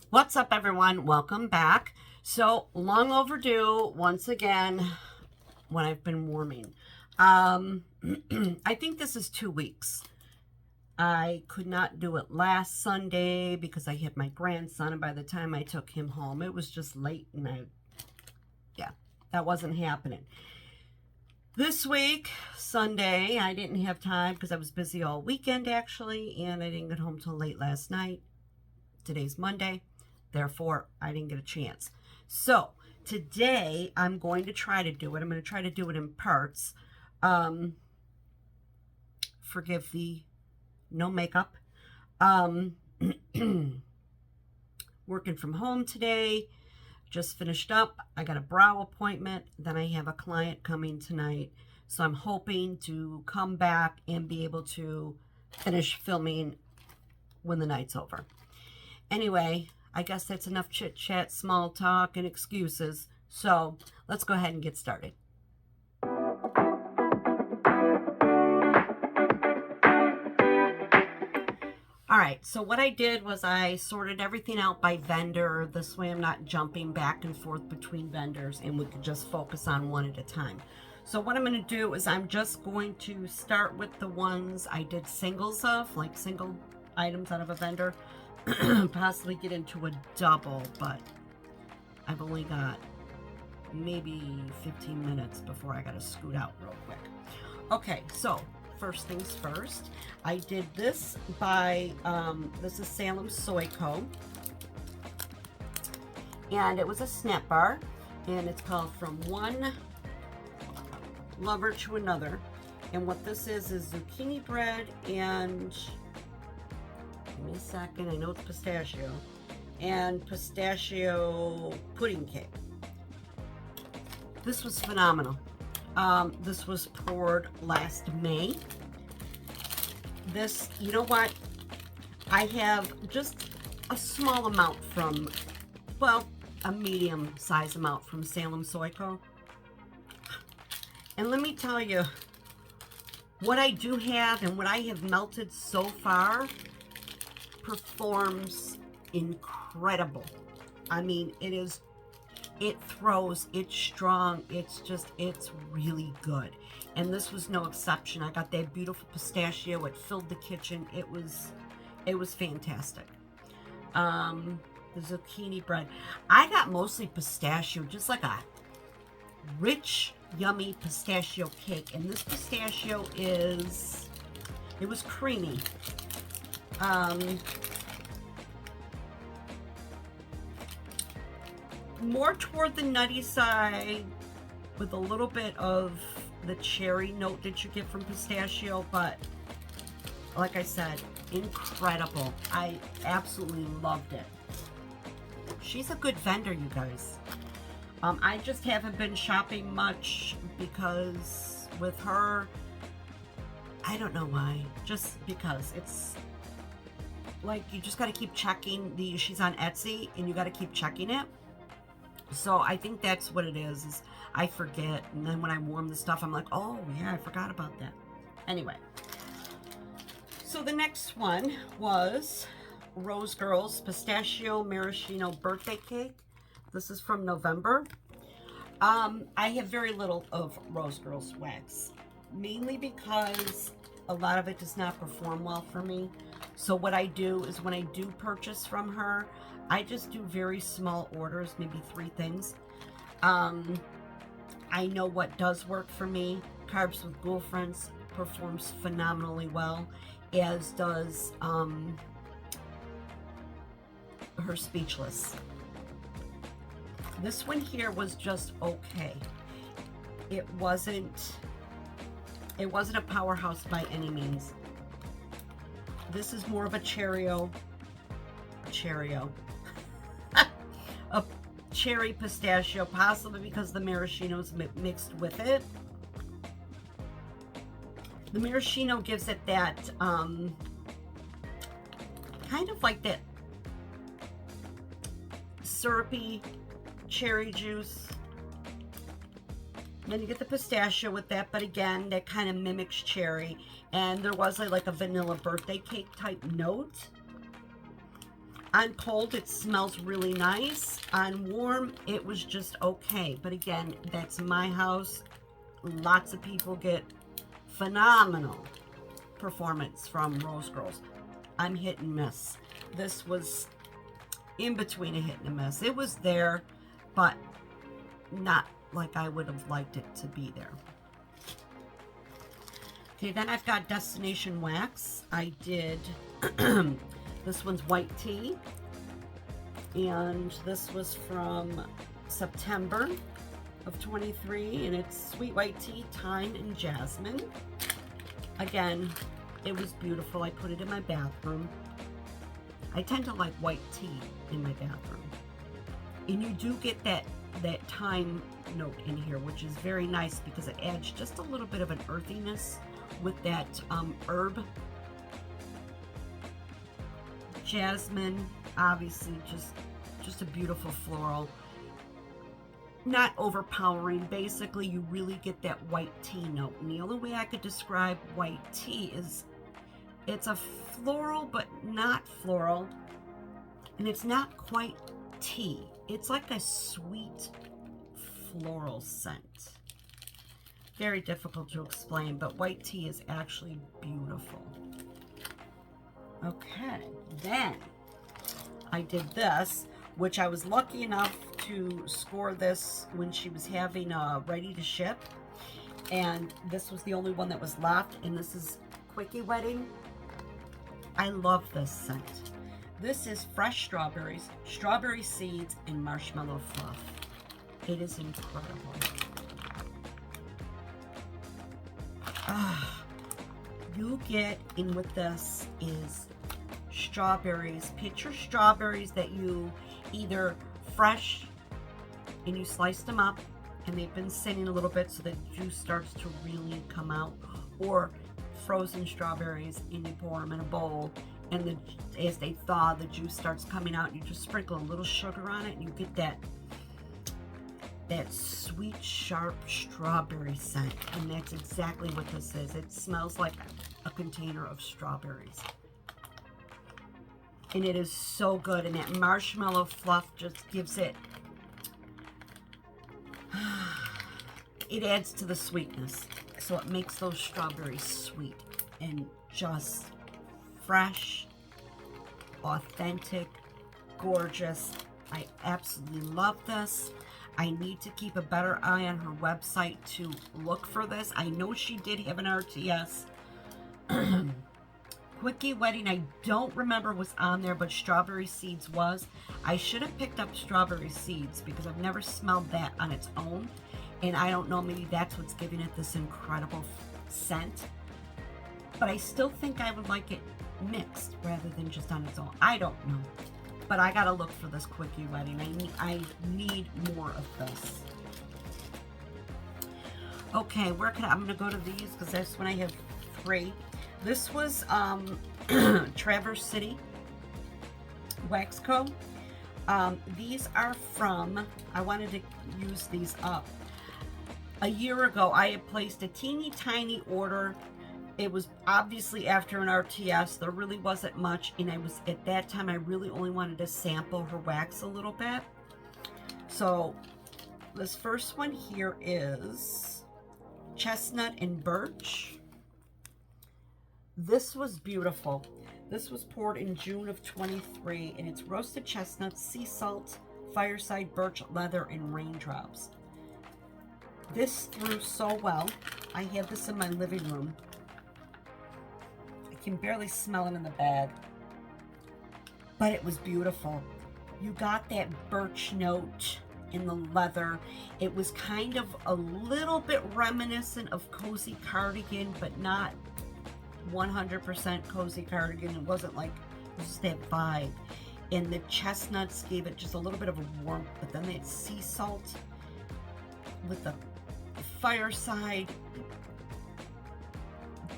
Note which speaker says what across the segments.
Speaker 1: What's up, everyone? Welcome back. So, long overdue, once again, when I've been warming. I think this is 2 weeks. I could not do it last Sunday because I had my grandson, and by the time I took him home, it was just late, and that wasn't happening. This week, Sunday, I didn't have time because I was busy all weekend, actually, and I didn't get home till late last night. Today's Monday. Therefore, I didn't get a chance. So, today, I'm going to try to do it. I'm going to try to do it in parts. Forgive the no makeup. Working from home today. Just finished up. I got a brow appointment. Then I have a client coming tonight. So, I'm hoping to come back and be able to finish filming when the night's over. Anyway, I guess that's enough chit-chat, small talk, and excuses. So, let's go ahead and get started. Alright, so what I did was I sorted everything out by vendor. This way I'm not jumping back and forth between vendors, and we could just focus on one at a time. So what I'm going to do is I'm just going to start with the ones I did singles of, like single items out of a vendor. Possibly get into a double, but I've only got maybe 15 minutes before I gotta scoot out real quick. Okay, so first things first, I did this by this is Salem Soy Co. And it was a snap bar, and it's called From One Lover to Another. And what this is zucchini bread and, give me a second, I know it's pistachio, and pistachio pudding cake. This was phenomenal. This was poured last May. This, you know what? I have just a small amount from, well, a medium size amount from Salem Soy Co. And let me tell you, what I do have and what I have melted so far performs incredible. I mean, it throws, it's strong, it's really good. And this was no exception. I got that beautiful pistachio, it filled the kitchen. It was fantastic. The zucchini bread, I got mostly pistachio, just like a rich, yummy pistachio cake. And this pistachio it was creamy. More toward the nutty side with a little bit of the cherry note that you get from pistachio, but like I said, incredible. I absolutely loved it. She's a good vendor, you guys. I just haven't been shopping much because with her, I don't know why, just because it's like you just got to keep checking she's on Etsy and you got to keep checking it. So I think that's what it is I forget, and then when I warm the stuff, I'm like, oh yeah, I forgot about that. Anyway, so the next one was Rose Girls Pistachio Maraschino Birthday Cake. This is from November. I have very little of Rose Girls wax, mainly because a lot of it does not perform well for me. So what I do is when I do purchase from her, I just do very small orders, maybe 3 things. I know what does work for me. Carbs with Girlfriends performs phenomenally well, as does her Speechless. This one here was just okay. It wasn't a powerhouse by any means. This is more of a a cherry pistachio, possibly because the maraschino is mixed with it. The maraschino gives it that kind of like that syrupy cherry juice. Then you get the pistachio with that, but again, that kind of mimics cherry. And there was like a vanilla birthday cake type note. On cold, it smells really nice. On warm, it was just okay. But again, that's my house. Lots of people get phenomenal performance from Rose Girls. I'm hit and miss. This was in between a hit and a miss. It was there, but not like I would have liked it to be there. Okay, then I've got Destination Wax. I did, this one's white tea. And this was from September of 23. And it's sweet white tea, thyme, and jasmine. Again, it was beautiful. I put it in my bathroom. I tend to like white tea in my bathroom. And you do get that thyme note in here, which is very nice because it adds just a little bit of an earthiness with that herb. Jasmine, obviously just a beautiful floral. Not overpowering. Basically, you really get that white tea note. And the only way I could describe white tea is it's a floral, but not floral. And it's not quite tea. It's like a sweet floral scent. Very difficult to explain, but white tea is actually beautiful. Okay, then I did this, which I was lucky enough to score this when she was having ready to ship. And this was the only one that was left, and this is Quickie Wedding. I love this scent. This is fresh strawberries, strawberry seeds, and marshmallow fluff. It is incredible. You get in with this is strawberries. Picture strawberries that you either fresh and you slice them up and they've been sitting a little bit so the juice starts to really come out, or frozen strawberries and you pour them in a bowl and as they thaw, the juice starts coming out, and you just sprinkle a little sugar on it and you get that sweet, sharp strawberry scent. And that's exactly what this is. It smells like a container of strawberries. And it is so good. And that marshmallow fluff just gives it, it adds to the sweetness. So it makes those strawberries sweet and just fresh, authentic, gorgeous. I absolutely love this. I need to keep a better eye on her website to look for this. I know she did have an RTS. Quickie Wedding, I don't remember was on there, but strawberry seeds was. I should have picked up strawberry seeds because I've never smelled that on its own. And I don't know, maybe that's what's giving it this incredible scent. But I still think I would like it mixed rather than just on its own. I don't know. But I gotta look for this Quickie Wedding. I need more of this. Okay, where can I'm gonna go to these because that's when I have 3. This was Traverse City Wax Co. These are from, I wanted to use these up. A year ago, I had placed a teeny tiny order. It was obviously after an RTS. There really wasn't much, and at that time I really only wanted to sample her wax a little bit. So this first one here is Chestnut and Birch. This was beautiful. This was poured in June of 23, and it's roasted chestnuts, sea salt, fireside, birch, leather, and raindrops. This threw so well. I had this in my living room. Can barely smell it in the bag, but it was beautiful. You got that birch note in the leather. It was kind of a little bit reminiscent of Cozy Cardigan, but not 100% Cozy Cardigan. It wasn't like, it was just that vibe. And the chestnuts gave it just a little bit of a warmth, but then that sea salt with the fireside.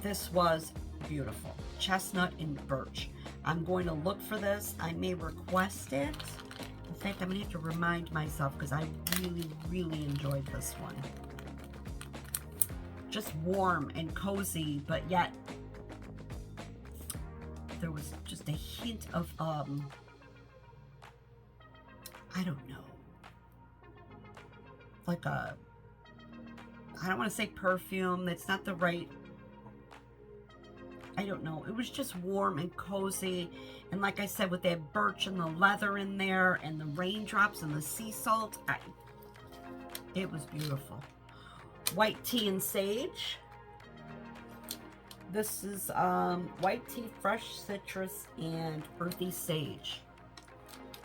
Speaker 1: This was beautiful. Chestnut and Birch. I'm going to look for this. I may request it. In fact, I'm going to have to remind myself because I really enjoyed this one. Just warm and cozy, but yet there was just a hint of I don't know, like a, I don't want to say perfume. That's not the right, I don't know. It was just warm and cozy. And like I said, with that birch and the leather in there and the raindrops and the sea salt, it was beautiful. White tea and sage. This is white tea, fresh citrus, and earthy sage.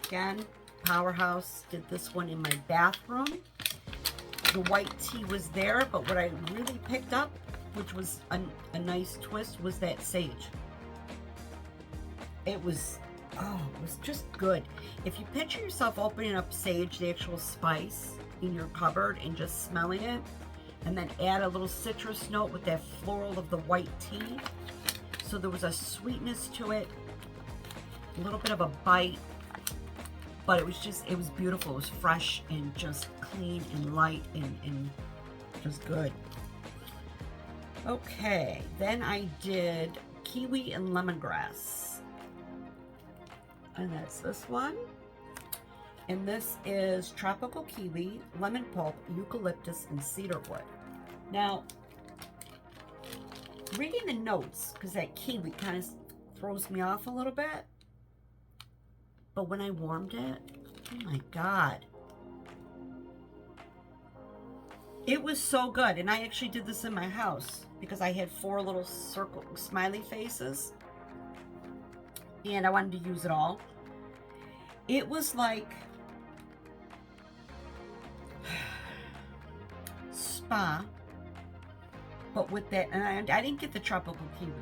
Speaker 1: Again, Powerhouse did this one in my bathroom. The white tea was there, but what I really picked up, which was a nice twist, was that sage. It was, oh, it was just good. If you picture yourself opening up sage, the actual spice, in your cupboard and just smelling it, and then add a little citrus note with that floral of the white tea. So there was a sweetness to it, a little bit of a bite, but it was just, it was beautiful. It was fresh and just clean and light and just good. Okay, then I did kiwi and lemongrass. And that's this one. And this is tropical kiwi, lemon pulp, eucalyptus, and cedar wood. Now, reading the notes, because that kiwi kind of throws me off a little bit, but when I warmed it, oh my God. It was so good. And I actually did this in my house because I had 4 little circle smiley faces and I wanted to use it all. It was like spa, but with that, and I didn't get the tropical kiwi.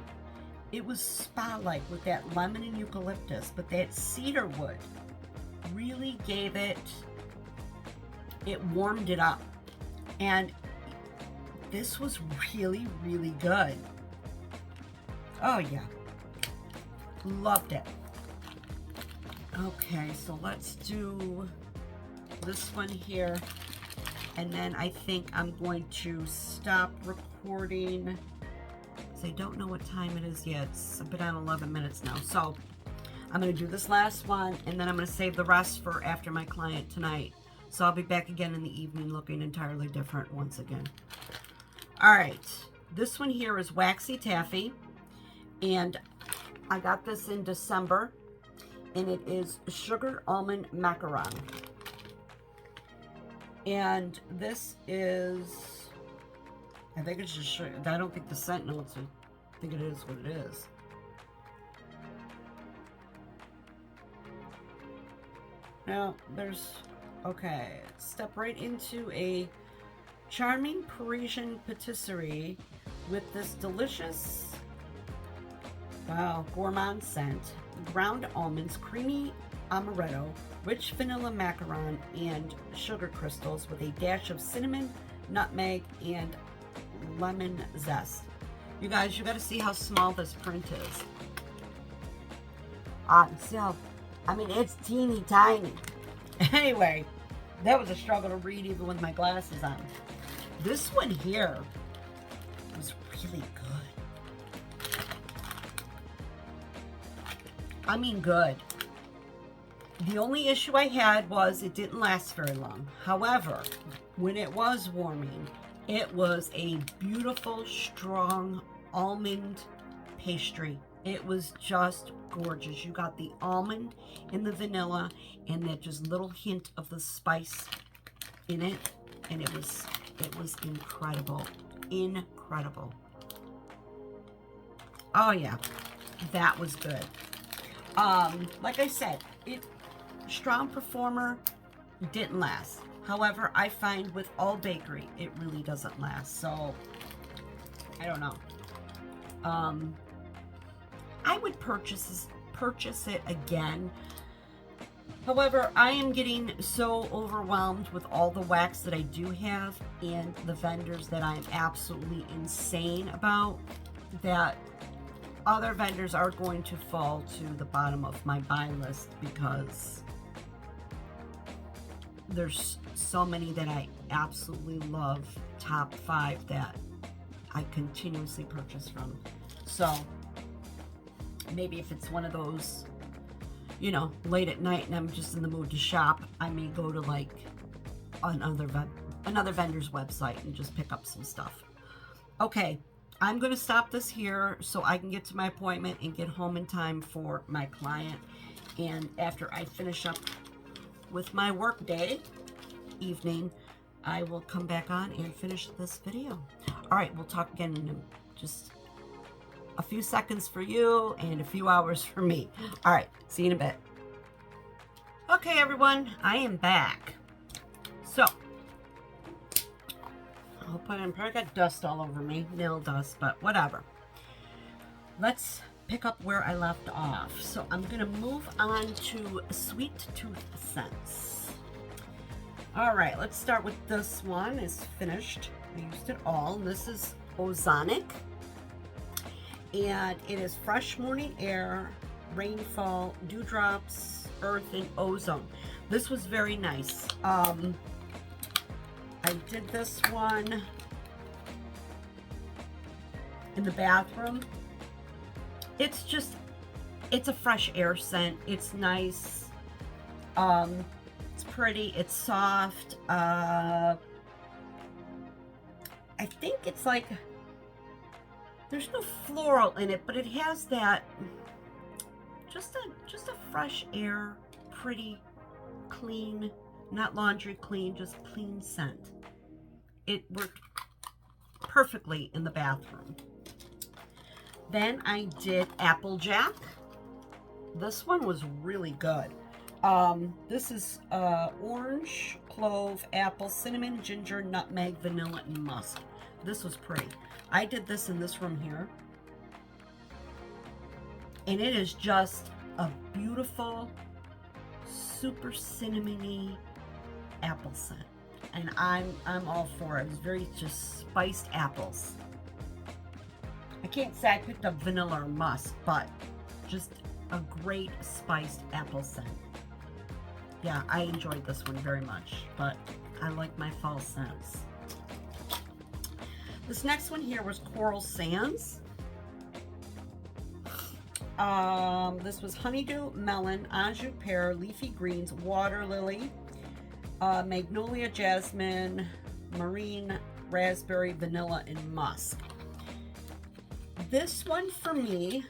Speaker 1: It was spa-like with that lemon and eucalyptus, but that cedar wood really gave it, it warmed it up. And this was really, really good. Oh yeah, loved it. Okay, so let's do this one here. And then I think I'm going to stop recording because I don't know what time it is yet. It's been on 11 minutes now. So I'm going to do this last one and then I'm going to save the rest for after my client tonight. So I'll be back again in the evening looking entirely different once again. All right, this one here is Waxy Taffy. And I got this in December. And it is Sugar Almond Macaron. And this is, I think it's just sugar. I don't think the scent notes, I think it is what it is. Now, there's, okay, step right into a charming Parisian patisserie with this delicious, wow, gourmand scent. Ground almonds, creamy amaretto, rich vanilla macaron, and sugar crystals with a dash of cinnamon, nutmeg, and lemon zest. You guys, you got to see how small this print is. See how, I mean, it's teeny tiny. Anyway, that was a struggle to read even with my glasses on. This one here was really good. I mean, good. The only issue I had was it didn't last very long. However, when it was warming, it was a beautiful, strong almond pastry. It was just gorgeous. You got the almond and the vanilla and that just little hint of the spice in it. And it was incredible. Incredible. Oh yeah, that was good. Like I said, strong performer, didn't last. However, I find with all bakery, it really doesn't last. So, I don't know. I would purchase it again. However, I am getting so overwhelmed with all the wax that I do have and the vendors that I'm absolutely insane about that other vendors are going to fall to the bottom of my buy list because there's so many that I absolutely love, top 5 that I continuously purchase from. So maybe if it's one of those, you know, late at night and I'm just in the mood to shop, I may go to like another vendor's website and just pick up some stuff. Okay, I'm going to stop this here so I can get to my appointment and get home in time for my client. And after I finish up with my work day, evening, I will come back on and finish this video. All right, we'll talk again in just a few seconds for you and a few hours for me. All right, see you in a bit. Okay, everyone, I am back. So, I probably got dust all over me, nail dust, but whatever. Let's pick up where I left off. So I'm gonna move on to Sweet Tooth Scents. All right, let's start with this one. It's finished. I used it all. This is Ozonic, and it is fresh morning air, rainfall, dewdrops, earth, and ozone. This was very nice. I did this one in the bathroom. It's a fresh air scent. It's nice. It's pretty. It's soft. I think it's like, there's no floral in it, but it has that, just a fresh air, pretty, clean, not laundry clean, just clean scent. It worked perfectly in the bathroom. Then I did Applejack. This one was really good. This is orange, clove, apple, cinnamon, ginger, nutmeg, vanilla, and musk. This was pretty. I did this in this room here. And it is just a beautiful, super cinnamony apple scent. And I'm all for it. It's very just spiced apples. I can't say I picked up vanilla or musk, but just a great spiced apple scent. Yeah, I enjoyed this one very much, but I like my fall scents. This next one here was Coral Sands. This was honeydew, melon, anjou pear, leafy greens, water lily, magnolia, jasmine, marine, raspberry, vanilla, and musk. This one for me,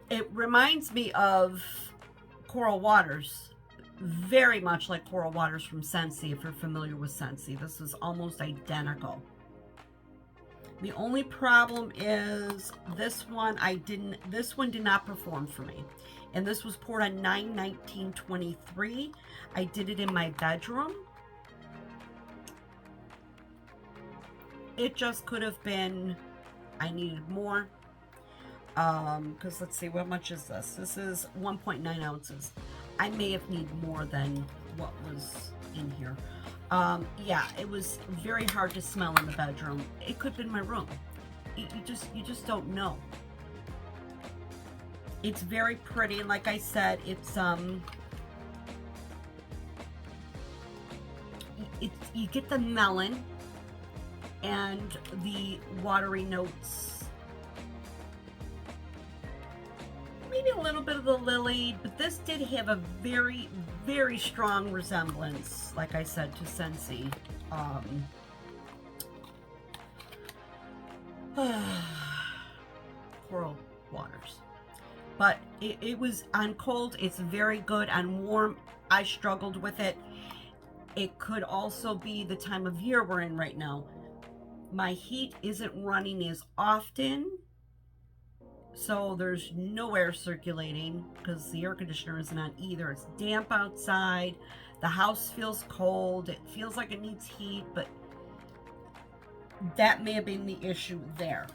Speaker 1: it reminds me of Coral Waters, very much like Coral Waters from Scentsy, if you're familiar with Scentsy. This is almost identical. The only problem is this one did not perform for me. And this was poured on 9/19/23. I did it in my bedroom. It just could have been, I needed more. Because let's see, how much is this? This is 1.9 ounces. I may have needed more than what was in here. Yeah, it was very hard to smell in the bedroom. It could have been my room. You just don't know. It's very pretty, and like I said, it's you get the melon and the watery notes, maybe a little bit of the lily, but this did have a very, very strong resemblance, like I said, to Scentsy. Coral Waters. But it was on cold, it's very good. On warm, I struggled with it. It could also be the time of year we're in right now. My heat isn't running as often, so there's no air circulating because the air conditioner isn't on either. It's damp outside. The house feels cold. It feels like it needs heat, but that may have been the issue there.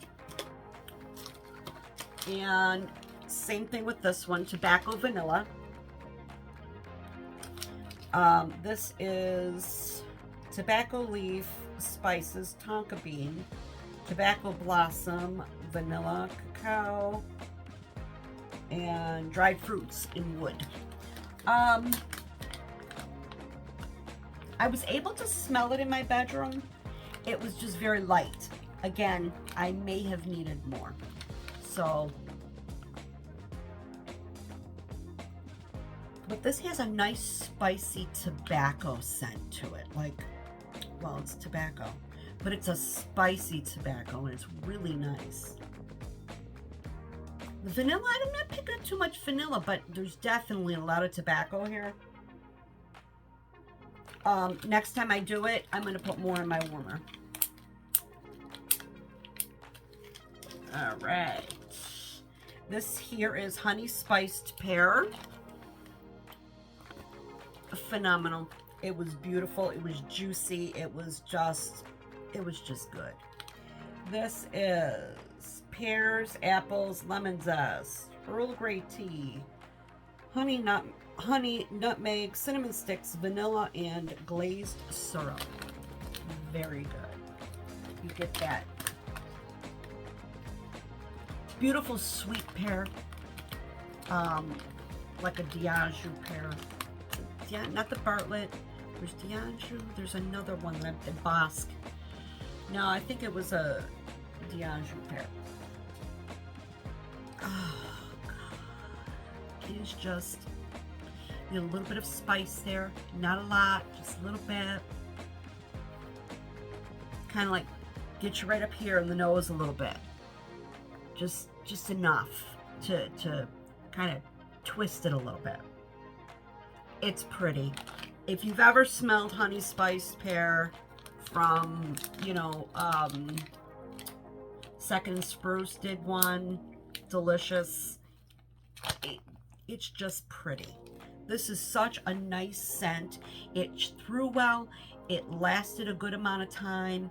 Speaker 1: And same thing with this one, Tobacco Vanilla. This is tobacco leaf, spices, tonka bean, tobacco blossom, vanilla, cacao, and dried fruits in wood. I was able to smell it in my bedroom. It was just very light. Again, I may have needed more. So But this has a nice spicy tobacco scent to it. Like, well, it's tobacco, but it's a spicy tobacco and it's really nice. The vanilla, I'm not picking up too much vanilla, but there's definitely a lot of tobacco here. Next time I do it, I'm going to put more in my warmer. All right. This here is honey spiced pear. Phenomenal. It was beautiful. It was juicy. It was just good. This is pears, apples, lemon zest, Earl Grey tea, honey, nutmeg, cinnamon sticks, vanilla, and glazed syrup. Very good. You get that beautiful sweet pear, like a Diageo pear. Yeah, not the Bartlett. There's Diageo. There's another one that the Bosque. No, I think it was a Diageo pear. Oh God, it is just, you know, a little bit of spice there. Not a lot, just a little bit. Kind of like get you right up here in the nose a little bit. Just enough to kind of twist it a little bit. It's pretty. If you've ever smelled honey spiced pear from, you know, Second and Spruce did one, delicious. It's just pretty. This is such a nice scent. It threw well. It lasted a good amount of time.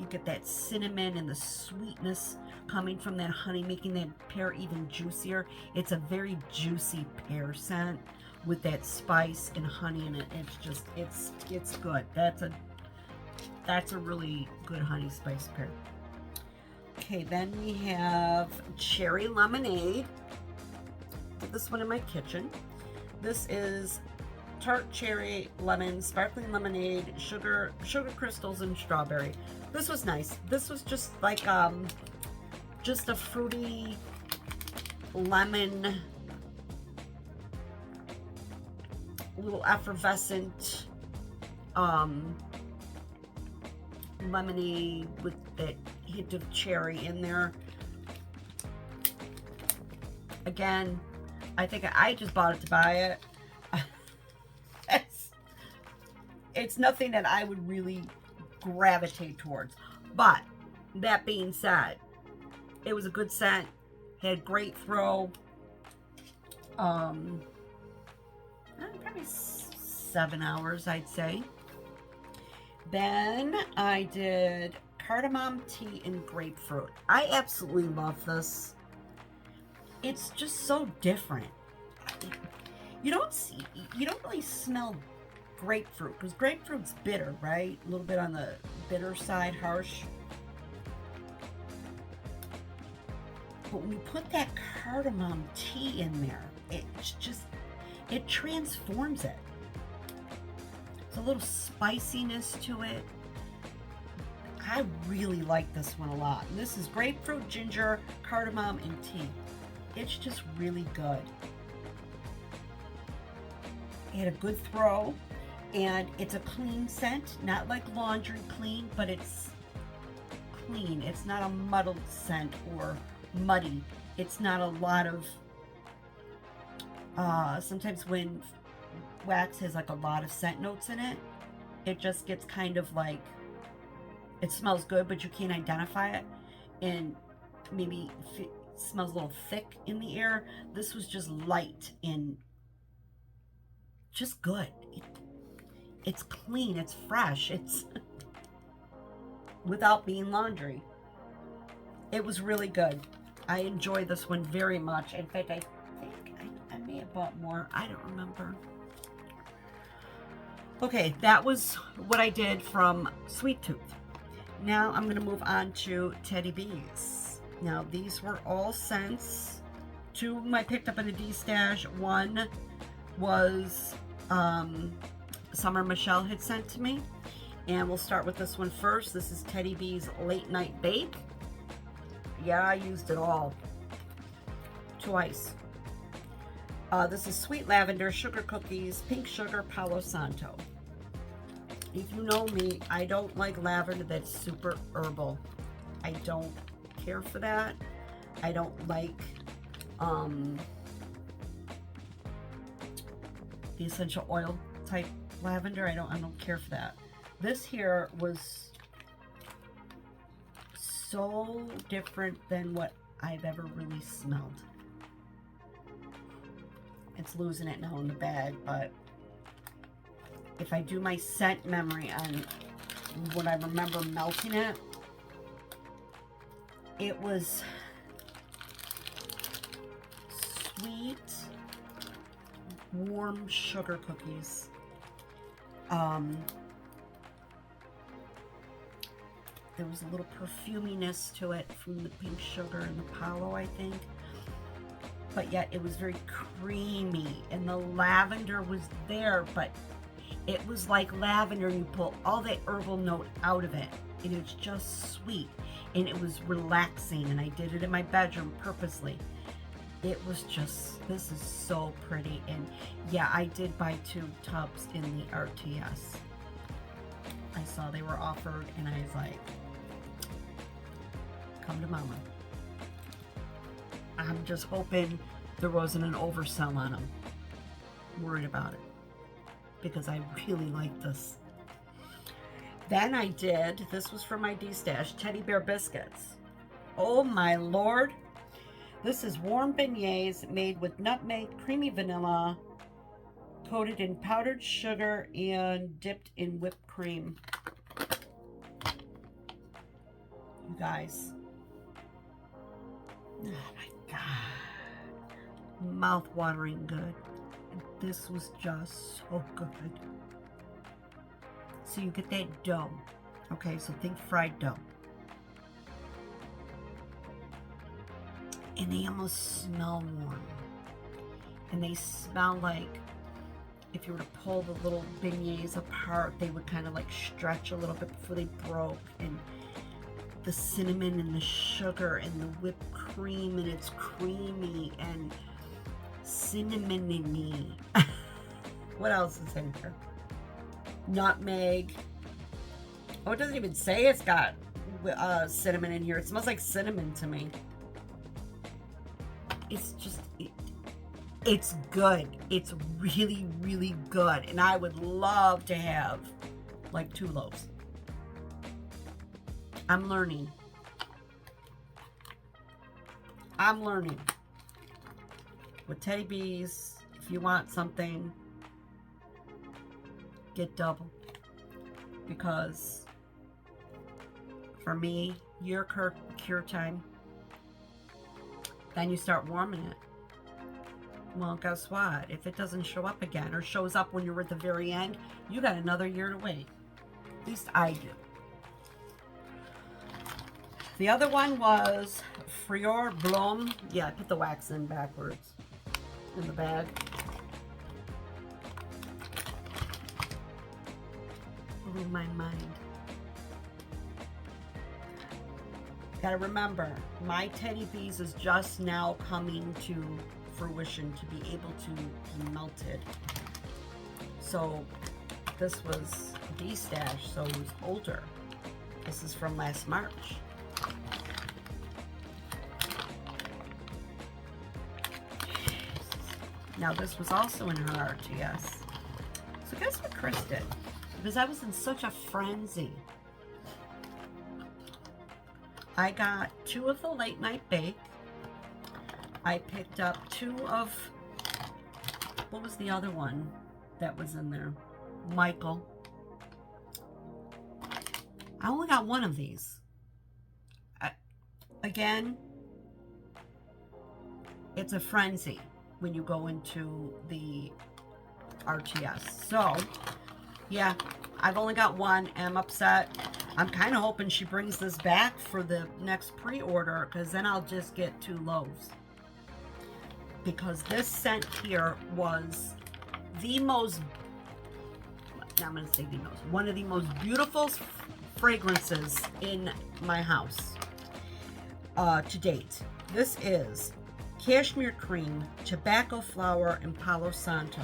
Speaker 1: You get that cinnamon and the sweetness coming from that honey, making that pear even juicier. It's a very juicy pear scent with that spice and honey in it. It's just, it's good. That's a really good honey spice pear. Okay, then we have cherry lemonade. Put this one in my kitchen. This is tart cherry, lemon, sparkling lemonade, sugar crystals, and strawberry. This was nice. This was just like just a fruity lemon, little effervescent lemonade with that hint of cherry in there. Again, I think I just bought it to buy it. It's nothing that I would really gravitate towards. But that being said, it was a good scent. Had great throw. Probably 7 hours, I'd say. Then I did Cardamom Tea and Grapefruit. I absolutely love this. It's just so different. You don't really smell grapefruit, because grapefruit's bitter, right? A little bit on the bitter side, harsh. But when you put that cardamom tea in there, it transforms it. There's a little spiciness to it. I really like this one a lot. And this is grapefruit, ginger, cardamom, and tea. It's just really good. It had a good throw. And it's a clean scent, not like laundry clean, but it's clean. It's not a muddled scent or muddy. It's not a lot of, sometimes when wax has like a lot of scent notes in it, it just gets kind of like, it smells good, but you can't identify it. And maybe it smells a little thick in the air. This was just light and just good. It's clean, it's fresh, it's without being laundry. It was really good. I enjoy this one very much. In fact, I think I may have bought more. I don't remember. Okay, that was what I did from Sweet Tooth. Now I'm going to move on to Teddy Bees. Now these were all scents. 2 of them I picked up in a D-stash. One was Summer Michelle had sent to me, and we'll start with this one first. This is Teddy Bees Late Night Bake. Yeah, I used it all twice. This is Sweet Lavender, Sugar Cookies, Pink Sugar, Palo Santo. If you know me, I don't like lavender that's super herbal. I don't care for that. I don't like the essential oil type lavender. I don't care for that. This here was so different than what I've ever really smelled. It's losing it now in the bag, but if I do my scent memory on when I remember melting it, it was sweet, warm sugar cookies. There was a little perfuminess to it from the pink sugar and the Palo, I think. But yet it was very creamy, and the lavender was there, but it was like lavender, and you pull all that herbal note out of it, and it's just sweet, and it was relaxing, and I did it in my bedroom purposely. It was just, this is so pretty. And yeah, I did buy 2 tubs in the RTS. I saw they were offered, and I was like, come to mama. I'm just hoping there wasn't an oversell on them. I'm worried about it because I really like this. Then I did, this was for my D-stash, Teddy Bear Biscuits. Oh my Lord. This is warm beignets made with nutmeg, creamy vanilla, coated in powdered sugar and dipped in whipped cream. You guys. Oh my God. Mouth-watering good. And this was just so good. So you get that dough. Okay, so think fried dough. And they almost smell warm. And they smell like if you were to pull the little beignets apart, they would kind of like stretch a little bit before they broke. And the cinnamon and the sugar and the whipped cream, and it's creamy and cinnamony. What else is in here? Nutmeg. Oh, it doesn't even say it's got cinnamon in here. It smells like cinnamon to me. It's just, it's good. It's really, really good. And I would love to have like 2 loaves. I'm learning. I'm learning. With Teddy Bees, if you want something, get double. Because for me, your cure time, then you start warming it. Well, guess what? If it doesn't show up again or shows up when you're at the very end, you got another year to wait. At least I do. The other one was Frior Blom. Yeah, I put the wax in backwards in the bag. Blew my mind. Gotta remember, my Teddy Bees is just now coming to fruition to be able to be melted. So this was D-stash, so it was older. This is from last March. Now this was also in her RTS. So guess what Chris did? Because I was in such a frenzy. I got 2 of the Late Night Bake. I picked up 2 of, what was the other one that was in there? Michael. I only got 1 of these. Again, it's a frenzy when you go into the RTS. So, yeah, I've only got 1 and I'm upset. I'm kind of hoping she brings this back for the next pre-order, because then I'll just get 2 loaves. Because this scent here was the most, I'm going to say the most, one of the most beautiful fragrances in my house to date. This is Cashmere cream, tobacco flower, and Palo Santo.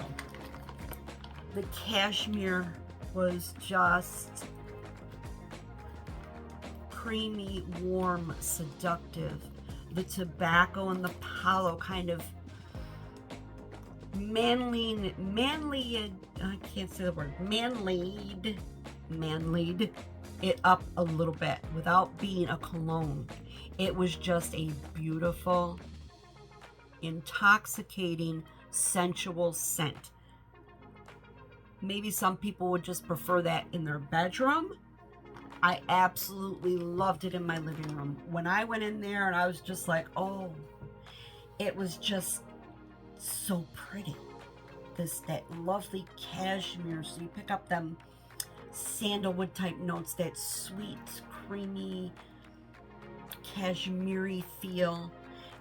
Speaker 1: The cashmere was just creamy, warm, seductive. The tobacco and the palo kind of manlied, I can't say the word, manlied it up a little bit without being a cologne. It was just a beautiful, intoxicating, sensual scent. Maybe some people would just prefer that in their bedroom. I absolutely loved it in my living room. When I went in there and I was just like, oh, it was just so pretty. That lovely cashmere. So you pick up them sandalwood type notes, that sweet, creamy, cashmere feel.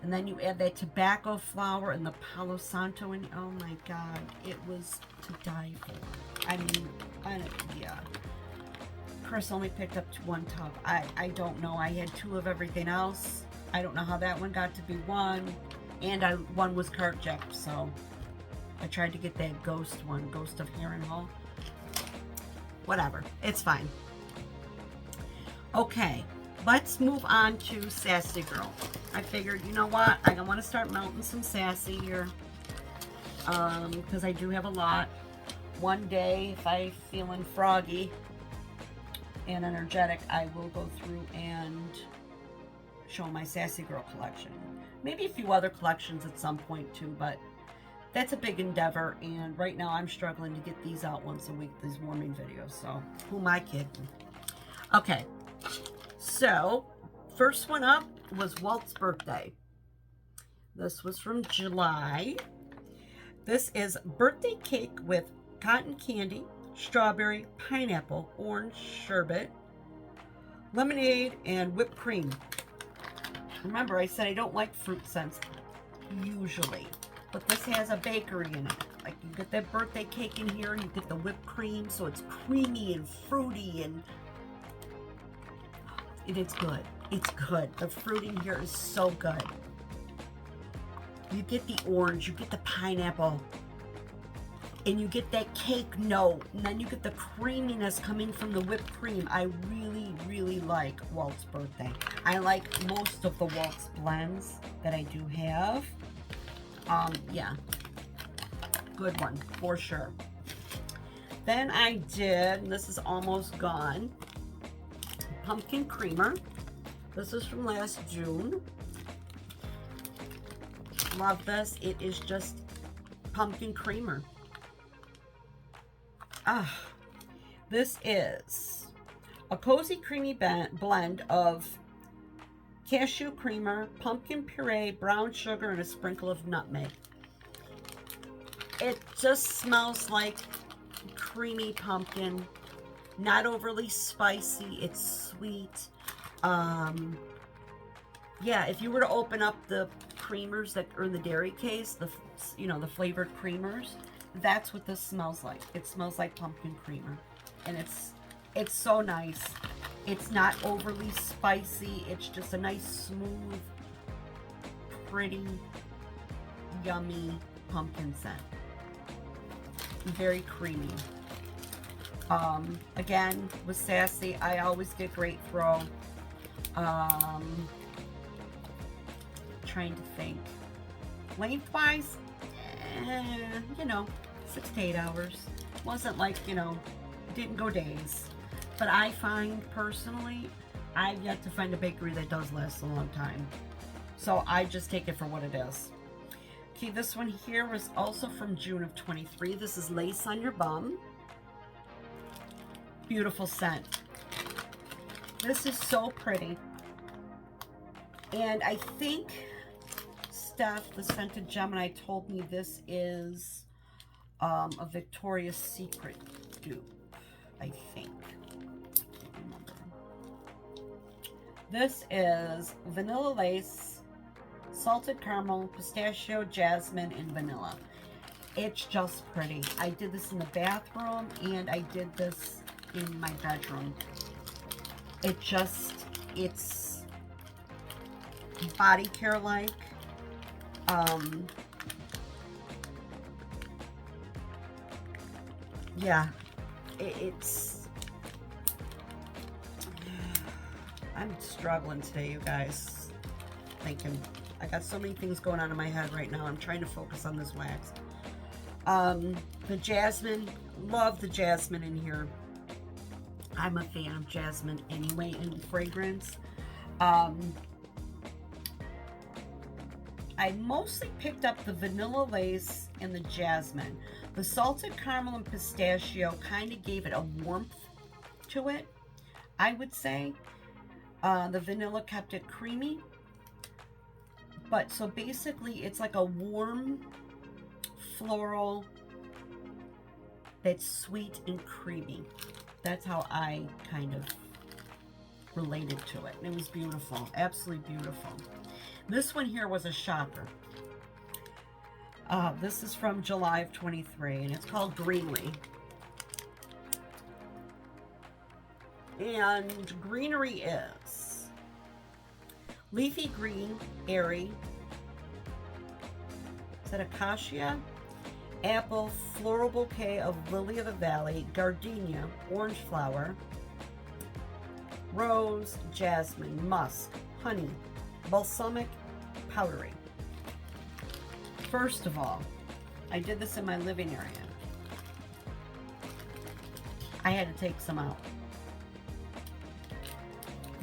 Speaker 1: And then you add that tobacco flower and the Palo Santo in. Oh my God, it was to die for. I mean, yeah. Chris only picked up one tub. I don't know. I had 2 of everything else. I don't know how that one got to be 1. And one was cart jacked, so I tried to get that ghost one, Ghost of Harrenhal. Whatever. It's fine. Okay. Let's move on to Sassy Girl. I figured, you know what? I want to start melting some Sassy here. Because I do have a lot. One day, if I'm feeling froggy and energetic, I will go through and show my Sassy Girl collection. Maybe a few other collections at some point too, but that's a big endeavor, and right now I'm struggling to get these out once a week, these warming videos, so who am I kidding? Okay, so first one up was Walt's birthday. This was from July. This is birthday cake with cotton candy, strawberry, pineapple, orange sherbet, lemonade, and whipped cream. Remember, I said I don't like fruit scents usually, but this has a bakery in it. Like, you get that birthday cake in here and you get the whipped cream, so it's creamy and fruity, and it's good. It's good. The fruit in here is so good. You get the orange, you get the pineapple, and you get that cake note, and then you get the creaminess coming from the whipped cream. I really, really like Walt's birthday. I like most of the Walt's blends that I do have. Yeah, good one for sure. Then I did, and this is almost gone, pumpkin creamer. This is from last June. Love this. It is just pumpkin creamer. This is a cozy creamy blend of cashew creamer, pumpkin puree, brown sugar, and a sprinkle of nutmeg. It just smells like creamy pumpkin, not overly spicy. It's sweet. Yeah, if you were to open up the creamers that are in the dairy case, the flavored creamers, that's what this smells like. It smells like pumpkin creamer, and it's so nice. It's not overly spicy. It's just a nice, smooth, pretty, yummy pumpkin scent. Very creamy. Again, with Sassy, I always get great throw. Trying to think. Lengthwise, 6 to 8 hours. Wasn't like, didn't go days. But I find, personally, I've yet to find a bakery that does last a long time. So I just take it for what it is. Okay, this one here was also from June of 23. This is Lace on Your Bum. Beautiful scent. This is so pretty. And I think Steph, the Scented Gemini, told me this is a Victoria's Secret dupe, I think. This is vanilla lace, salted caramel, pistachio, jasmine, and vanilla. It's just pretty. I did this in the bathroom and I did this in my bedroom. It's body care like. Yeah, it's, I'm struggling today, you guys. Thinking, I got so many things going on in my head right now. I'm trying to focus on this wax. The jasmine, love the jasmine in here. I'm a fan of jasmine anyway in fragrance. I mostly picked up the vanilla lace and the jasmine. The salted caramel and pistachio kind of gave it a warmth to it, I would say. The vanilla kept it creamy. But so basically it's like a warm floral that's sweet and creamy. That's how I kind of related to it. And it was beautiful, absolutely beautiful. This one here was a shocker. This is from July of 23, and it's called Greenery. And Greenery is leafy green, airy. Is that acacia? Apple, floral bouquet of lily of the valley, gardenia, orange flower, rose, jasmine, musk, honey, balsamic, powdery. First of all, I did this in my living area. I had to take some out.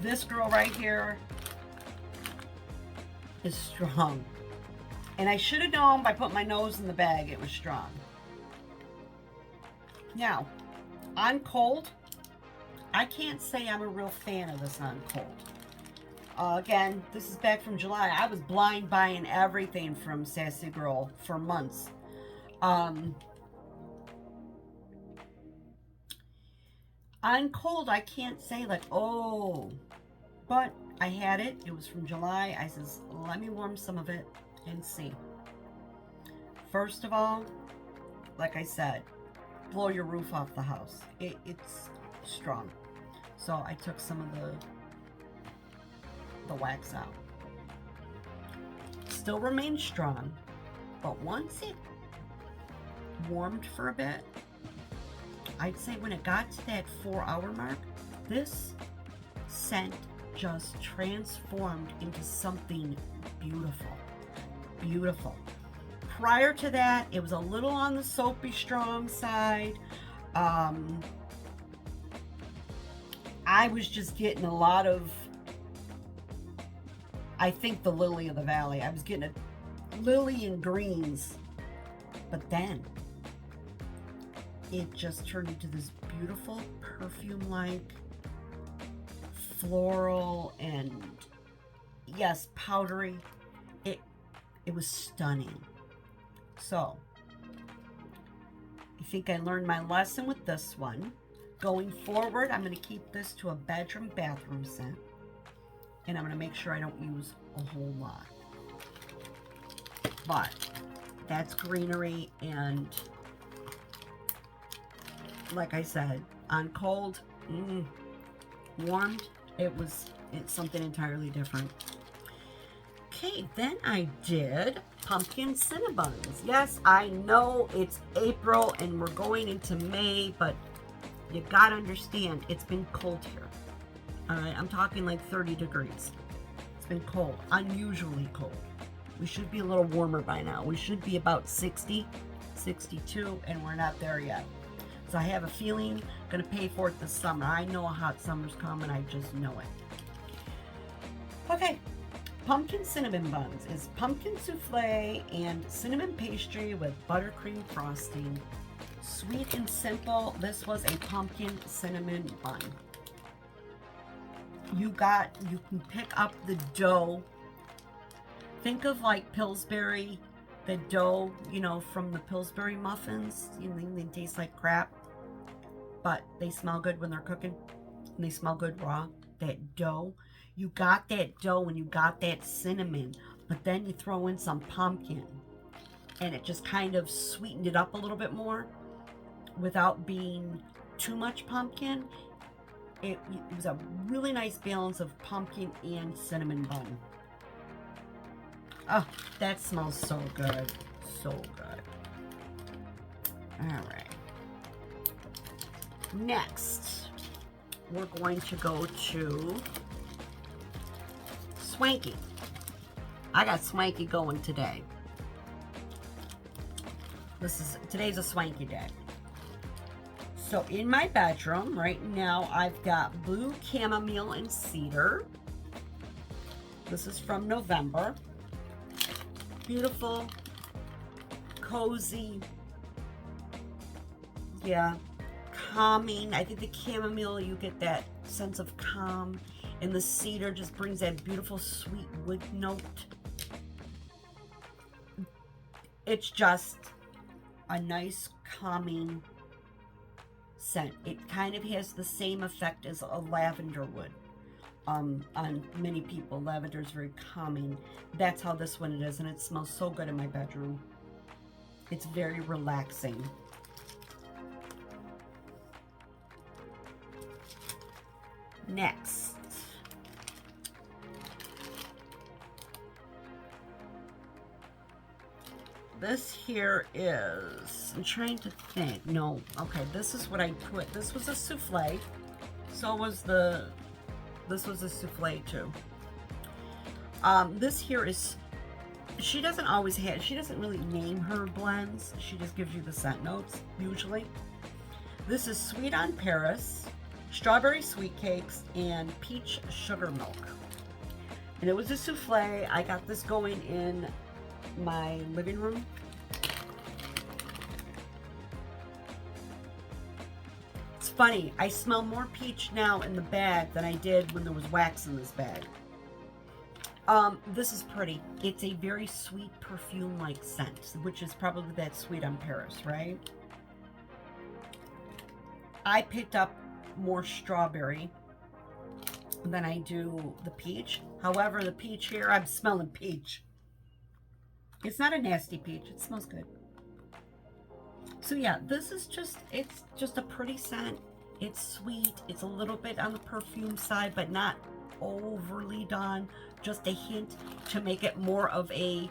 Speaker 1: This girl right here is strong. And I should have known by putting my nose in the bag it was strong. Now, on cold, I can't say I'm a real fan of this on cold. Again, this is back from July. I was blind buying everything from Sassy Girl for months. On cold, I can't say like, oh, but I had it. It was from July. I says, let me warm some of it and see. First of all, like I said, blow your roof off the house. It's strong. So I took some of the wax out. Still remains strong, but once it warmed for a bit, I'd say when it got to that 4-hour mark, this scent just transformed into something beautiful. Beautiful. Prior to that, it was a little on the soapy strong side. I was just getting a lot of, I think, the lily of the valley. I was getting a lily and greens, but then it just turned into this beautiful perfume-like floral and, yes, powdery. It was stunning. So, I think I learned my lesson with this one. Going forward, I'm going to keep this to a bedroom bathroom scent. And I'm going to make sure I don't use a whole lot. But, that's Greenery, and like I said, on cold, warmed, it's something entirely different. Okay, then I did pumpkin Cinnabons. Yes, I know it's April and we're going into May, but you gotta understand, it's been cold here. Alright, I'm talking like 30 degrees. It's been cold, unusually cold. We should be a little warmer by now. We should be about 60, 62, and we're not there yet. So I have a feeling I'm gonna pay for it this summer. I know a hot summer's coming, I just know it. Okay. Pumpkin cinnamon buns is pumpkin souffle and cinnamon pastry with buttercream frosting. Sweet and simple. This was a pumpkin cinnamon bun. You can pick up the dough. Think of like Pillsbury, the dough, you know, from the Pillsbury muffins. You know, they taste like crap, but they smell good when they're cooking, and they smell good raw. That dough. You got that dough and you got that cinnamon, but then you throw in some pumpkin and it just kind of sweetened it up a little bit more without being too much pumpkin. It was a really nice balance of pumpkin and cinnamon bun. Oh, that smells so good. So good. All right. Next, we're going to go to Swanky. I got Swanky going today. Today's a Swanky day. So in my bedroom right now, I've got blue chamomile and cedar. This is from November. Beautiful, cozy, yeah, calming. I think the chamomile, you get that sense of calm, and the cedar just brings that beautiful sweet wood note. It's just a nice calming scent. It kind of has the same effect as a lavender would. On many people, lavender is very calming. That's how this one is, and it smells so good in my bedroom. It's very relaxing. Next, this here is, I'm trying to think. No, okay, this is what I put. This was a souffle. So was this was a souffle too. This here is, she doesn't really name her blends. She just gives you the scent notes, usually. This is Sweet on Paris, Strawberry Sweet Cakes, and Peach Sugar Milk. And it was a souffle. I got this going in my living room. It's funny, I smell more peach now in the bag than I did when there was wax in this bag. This is pretty. It's a very sweet perfume-like scent, which is probably that Sweet on Paris, right? I picked up more strawberry than I do the peach. However, the peach here, I'm smelling peach. It's not a nasty peach. It smells good. So yeah, this is just, it's just a pretty scent. It's sweet. It's a little bit on the perfume side, but not overly done. Just a hint to make it more of a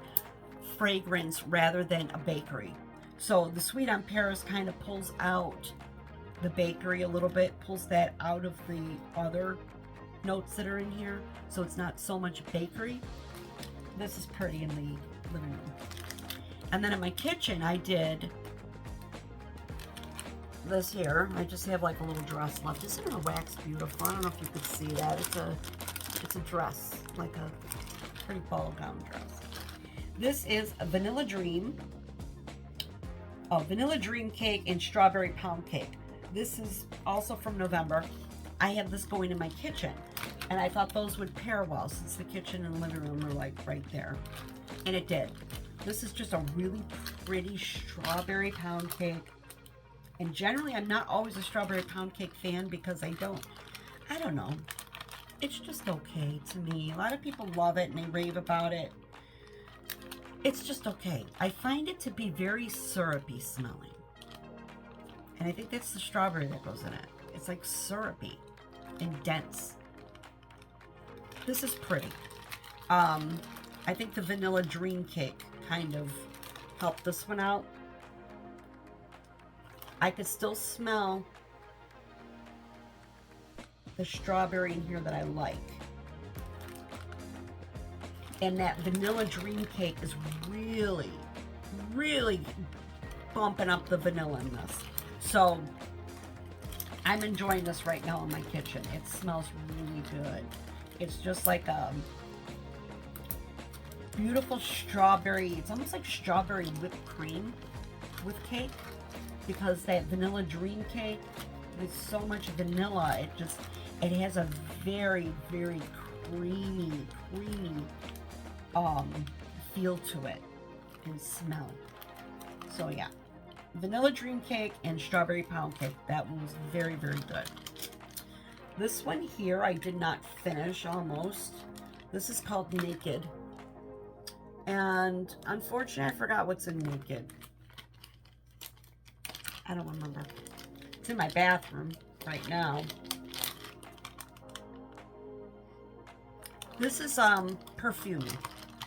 Speaker 1: fragrance rather than a bakery. So the Sweet on Paris kind of pulls out the bakery a little bit, pulls that out of the other notes that are in here. So it's not so much bakery. This is pretty in the living room. And then in my kitchen, I did this here. I just have like a little dress left. Isn't it wax beautiful? I don't know if you could see that. It's a dress, like a pretty ball gown dress. This is a Vanilla Dream. Oh, Vanilla Dream Cake and Strawberry Pound Cake. This is also from November. I have this going in my kitchen, and I thought those would pair well since the kitchen and living room are like right there. And it did. This is just a really pretty strawberry pound cake. And generally, I'm not always a strawberry pound cake fan because I don't know. It's just okay to me. A lot of people love it and they rave about it. It's just okay. I find it to be very syrupy smelling. And I think that's the strawberry that goes in it. It's like syrupy and dense. This is pretty. I think the Vanilla Dream Cake kind of helped this one out. I could still smell the strawberry in here that I like. And that Vanilla Dream Cake is really, really bumping up the vanilla in this. So I'm enjoying this right now in my kitchen. It smells really good. It's just like a beautiful strawberry. It's almost like strawberry whipped cream with cake, because that Vanilla Dream Cake, there's so much vanilla. It has a very, very creamy feel to it and smell. So yeah, Vanilla Dream Cake and Strawberry Pound Cake. That one was very, very good. This one here I did not finish almost. This is called Naked. And unfortunately, I forgot what's in Naked. I don't remember. It's in my bathroom right now. This is perfumey.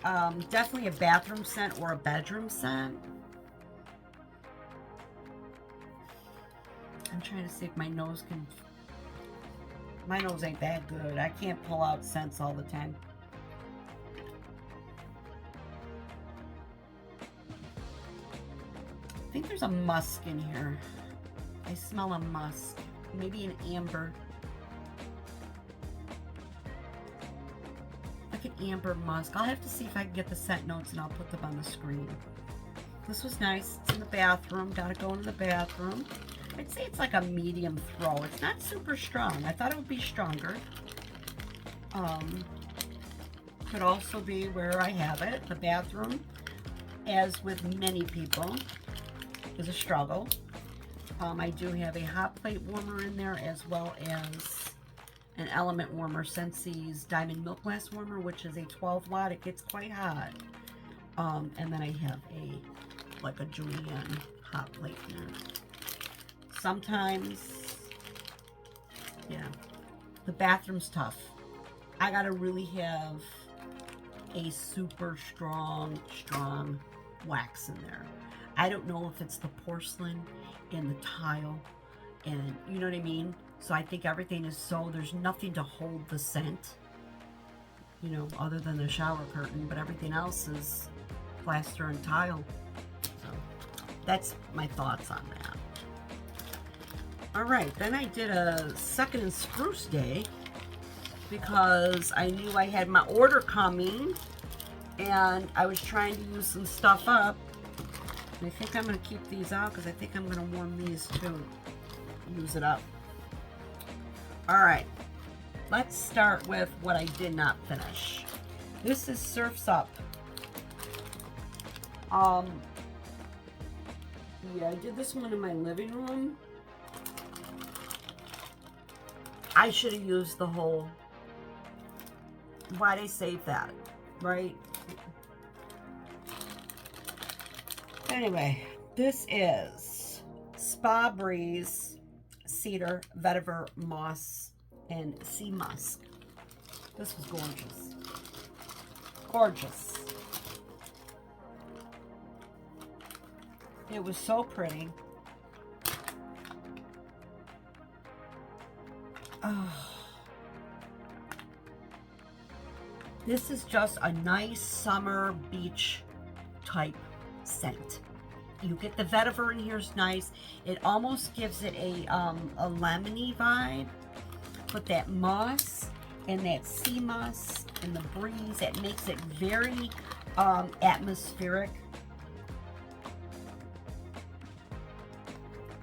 Speaker 1: Definitely a bathroom scent or a bedroom scent. I'm trying to see if my nose can... My nose ain't that good. I can't pull out scents all the time. I think there's a musk in here. I smell a musk. Maybe an amber. Like an amber musk. I'll have to see if I can get the scent notes and I'll put them on the screen. This was nice. It's in the bathroom. Gotta go into the bathroom. I'd say it's like a medium throw. It's not super strong. I thought it would be stronger. Could also be where I have it. The bathroom, as with many people, is a struggle. I do have a hot plate warmer in there, as well as an element warmer, Scentsi's Diamond Milk Glass Warmer, which is a 12 watt. It gets quite hot. And then I have like a julienne hot plate in there. Sometimes, yeah, the bathroom's tough. I gotta really have a super strong wax in there. I don't know if it's the porcelain and the tile, and you know what I mean? So I think everything is so, there's nothing to hold the scent, you know, other than the shower curtain, but everything else is plaster and tile. So that's my thoughts on that. All right, then I did a second and spruce day because I knew I had my order coming and I was trying to use some stuff up. And I think I'm going to keep these out because I think I'm going to warm these too. Use it up. All right, let's start with what I did not finish. This is Surf's Up. Yeah, I did this one in my living room. I should have used the whole, why'd I save that, right? Anyway, this is Spa Breeze, Cedar, Vetiver, Moss, and Sea Musk. This was gorgeous. Gorgeous. It was so pretty. Oh. This is just a nice summer beach type scent. You get the vetiver in here is nice. It almost gives it a lemony vibe, but that moss and that sea moss and the breeze, it makes it very atmospheric.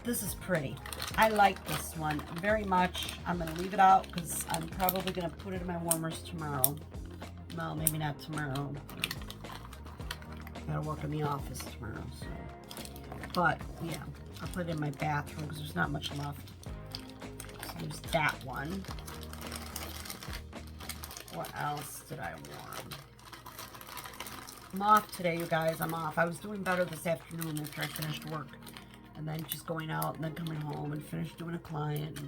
Speaker 1: This is pretty. I like this one very much. I'm going to leave it out because I'm probably going to put it in my warmers tomorrow. Well, maybe not tomorrow. Gotta work in the office tomorrow, so. But, yeah, I'll put it in my bathroom because there's not much left. So there's that one. What else did I warm? I'm off today, you guys. I'm off. I was doing better this afternoon after I finished work. And then just going out and then coming home and finish doing a client.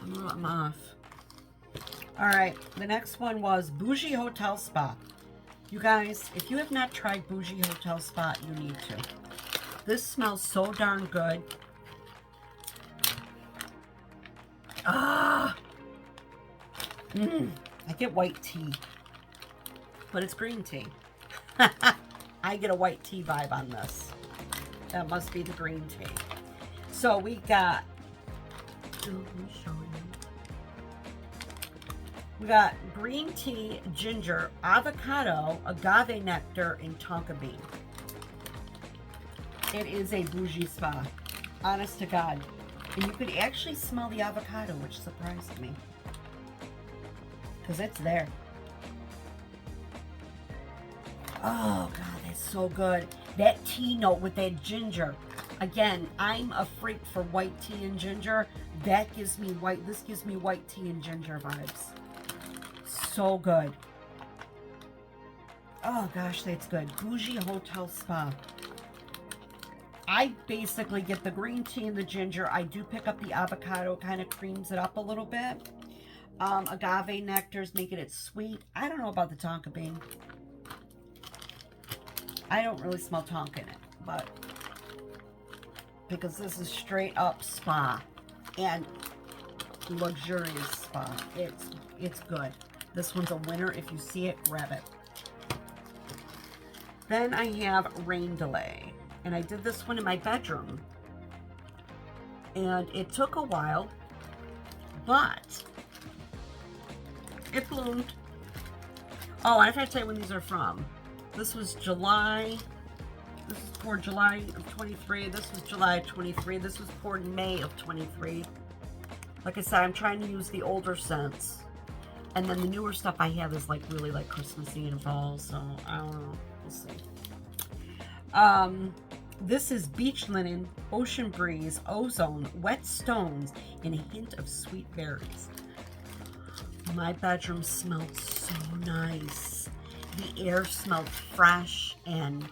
Speaker 1: And I'm off. All right, the next one was Bougie Hotel Spa. You guys, if you have not tried Bougie Hotel Spa, you need to. This smells so darn good. Ah! I get white tea. But it's green tea. I get a white tea vibe on this. That must be the green tea. So we got, let me show you. We got green tea, ginger, avocado, agave nectar, and tonka bean. It is a bougie spa, honest to God. And you could actually smell the avocado, which surprised me. Because it's there. Oh, God, that's so good. That tea note with that ginger. Again, I'm a freak for white tea and ginger. That gives me white, this gives me white tea and ginger vibes. So good. Oh, gosh, that's good. Bougie Hotel Spa. I basically get the green tea and the ginger. I do pick up the avocado, kind of creams it up a little bit. Agave nectars, making it sweet. I don't know about the tonka bean. I don't really smell tonka in it, but because this is straight up spa and luxurious spa. It's good. This one's a winner. If you see it, grab it. Then I have Rain Delay, and I did this one in my bedroom, and it took a while, but it bloomed. Oh, I have to tell you when these are from. This was July. This is poured July of 23. This was July of 23. This was poured May of 23. Like I said, I'm trying to use the older scents. And then the newer stuff I have is like really like Christmassy and fall. So I don't know. We'll see. This is Beach Linen, Ocean Breeze, Ozone, Wet Stones, and a hint of sweet berries. My bedroom smelled so nice. The air smelled fresh, and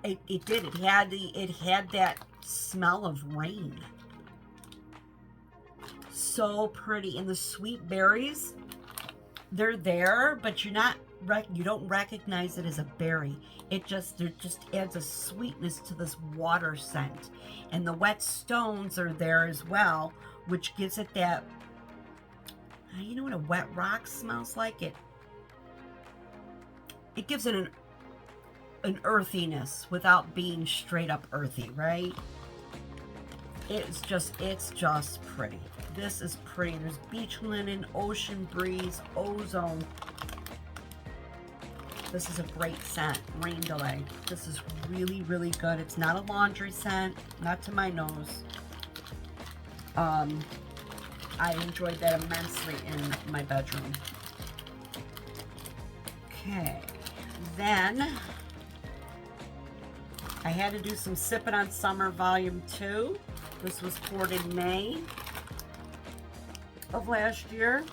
Speaker 1: it did. It had that smell of rain. So pretty. And the sweet berries, they're there, but you don't recognize it as a berry. It just adds a sweetness to this water scent. And the wet stones are there as well, which gives it that, you know what a wet rock smells like? It gives it an earthiness without being straight up earthy, right? It's just pretty. This is pretty. There's Beach Linen, Ocean Breeze, Ozone. This is a great scent. Rain Delay. This is really, really good. It's not a laundry scent, not to my nose. I enjoyed that immensely in my bedroom. Okay, then I had to do some Sippin' on Summer Volume 2. This was poured in May of last year.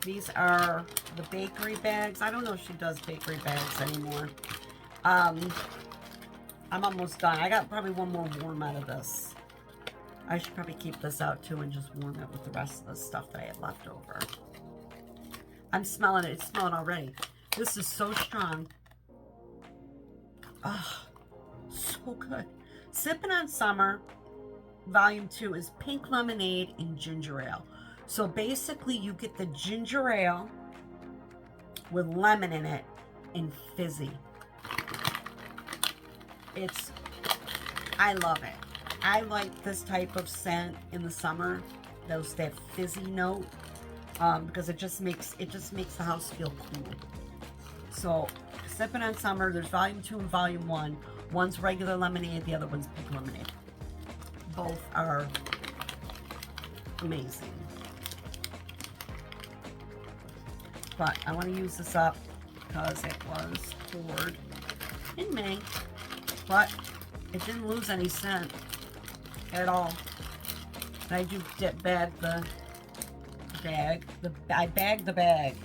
Speaker 1: These are the bakery bags. I don't know if she does bakery bags anymore. I'm almost done. I got probably one more warm out of this. I should probably keep this out too and just warm it with the rest of the stuff that I had left over. I'm smelling it. It's smelling already. This is so strong. Oh, so good. Sippin' on Summer Volume 2 is pink lemonade and ginger ale. So basically you get the ginger ale with lemon in it and fizzy. I love it. I like this type of scent in the summer, that fizzy note, because it just makes the house feel cool. So, Sippin' on Summer, there's Volume 2 and Volume 1. One's regular lemonade, the other one's pink lemonade. Both are amazing. But I want to use this up because it was poured in May, but it didn't lose any scent at all. And I do bag the bag. I bagged the bag.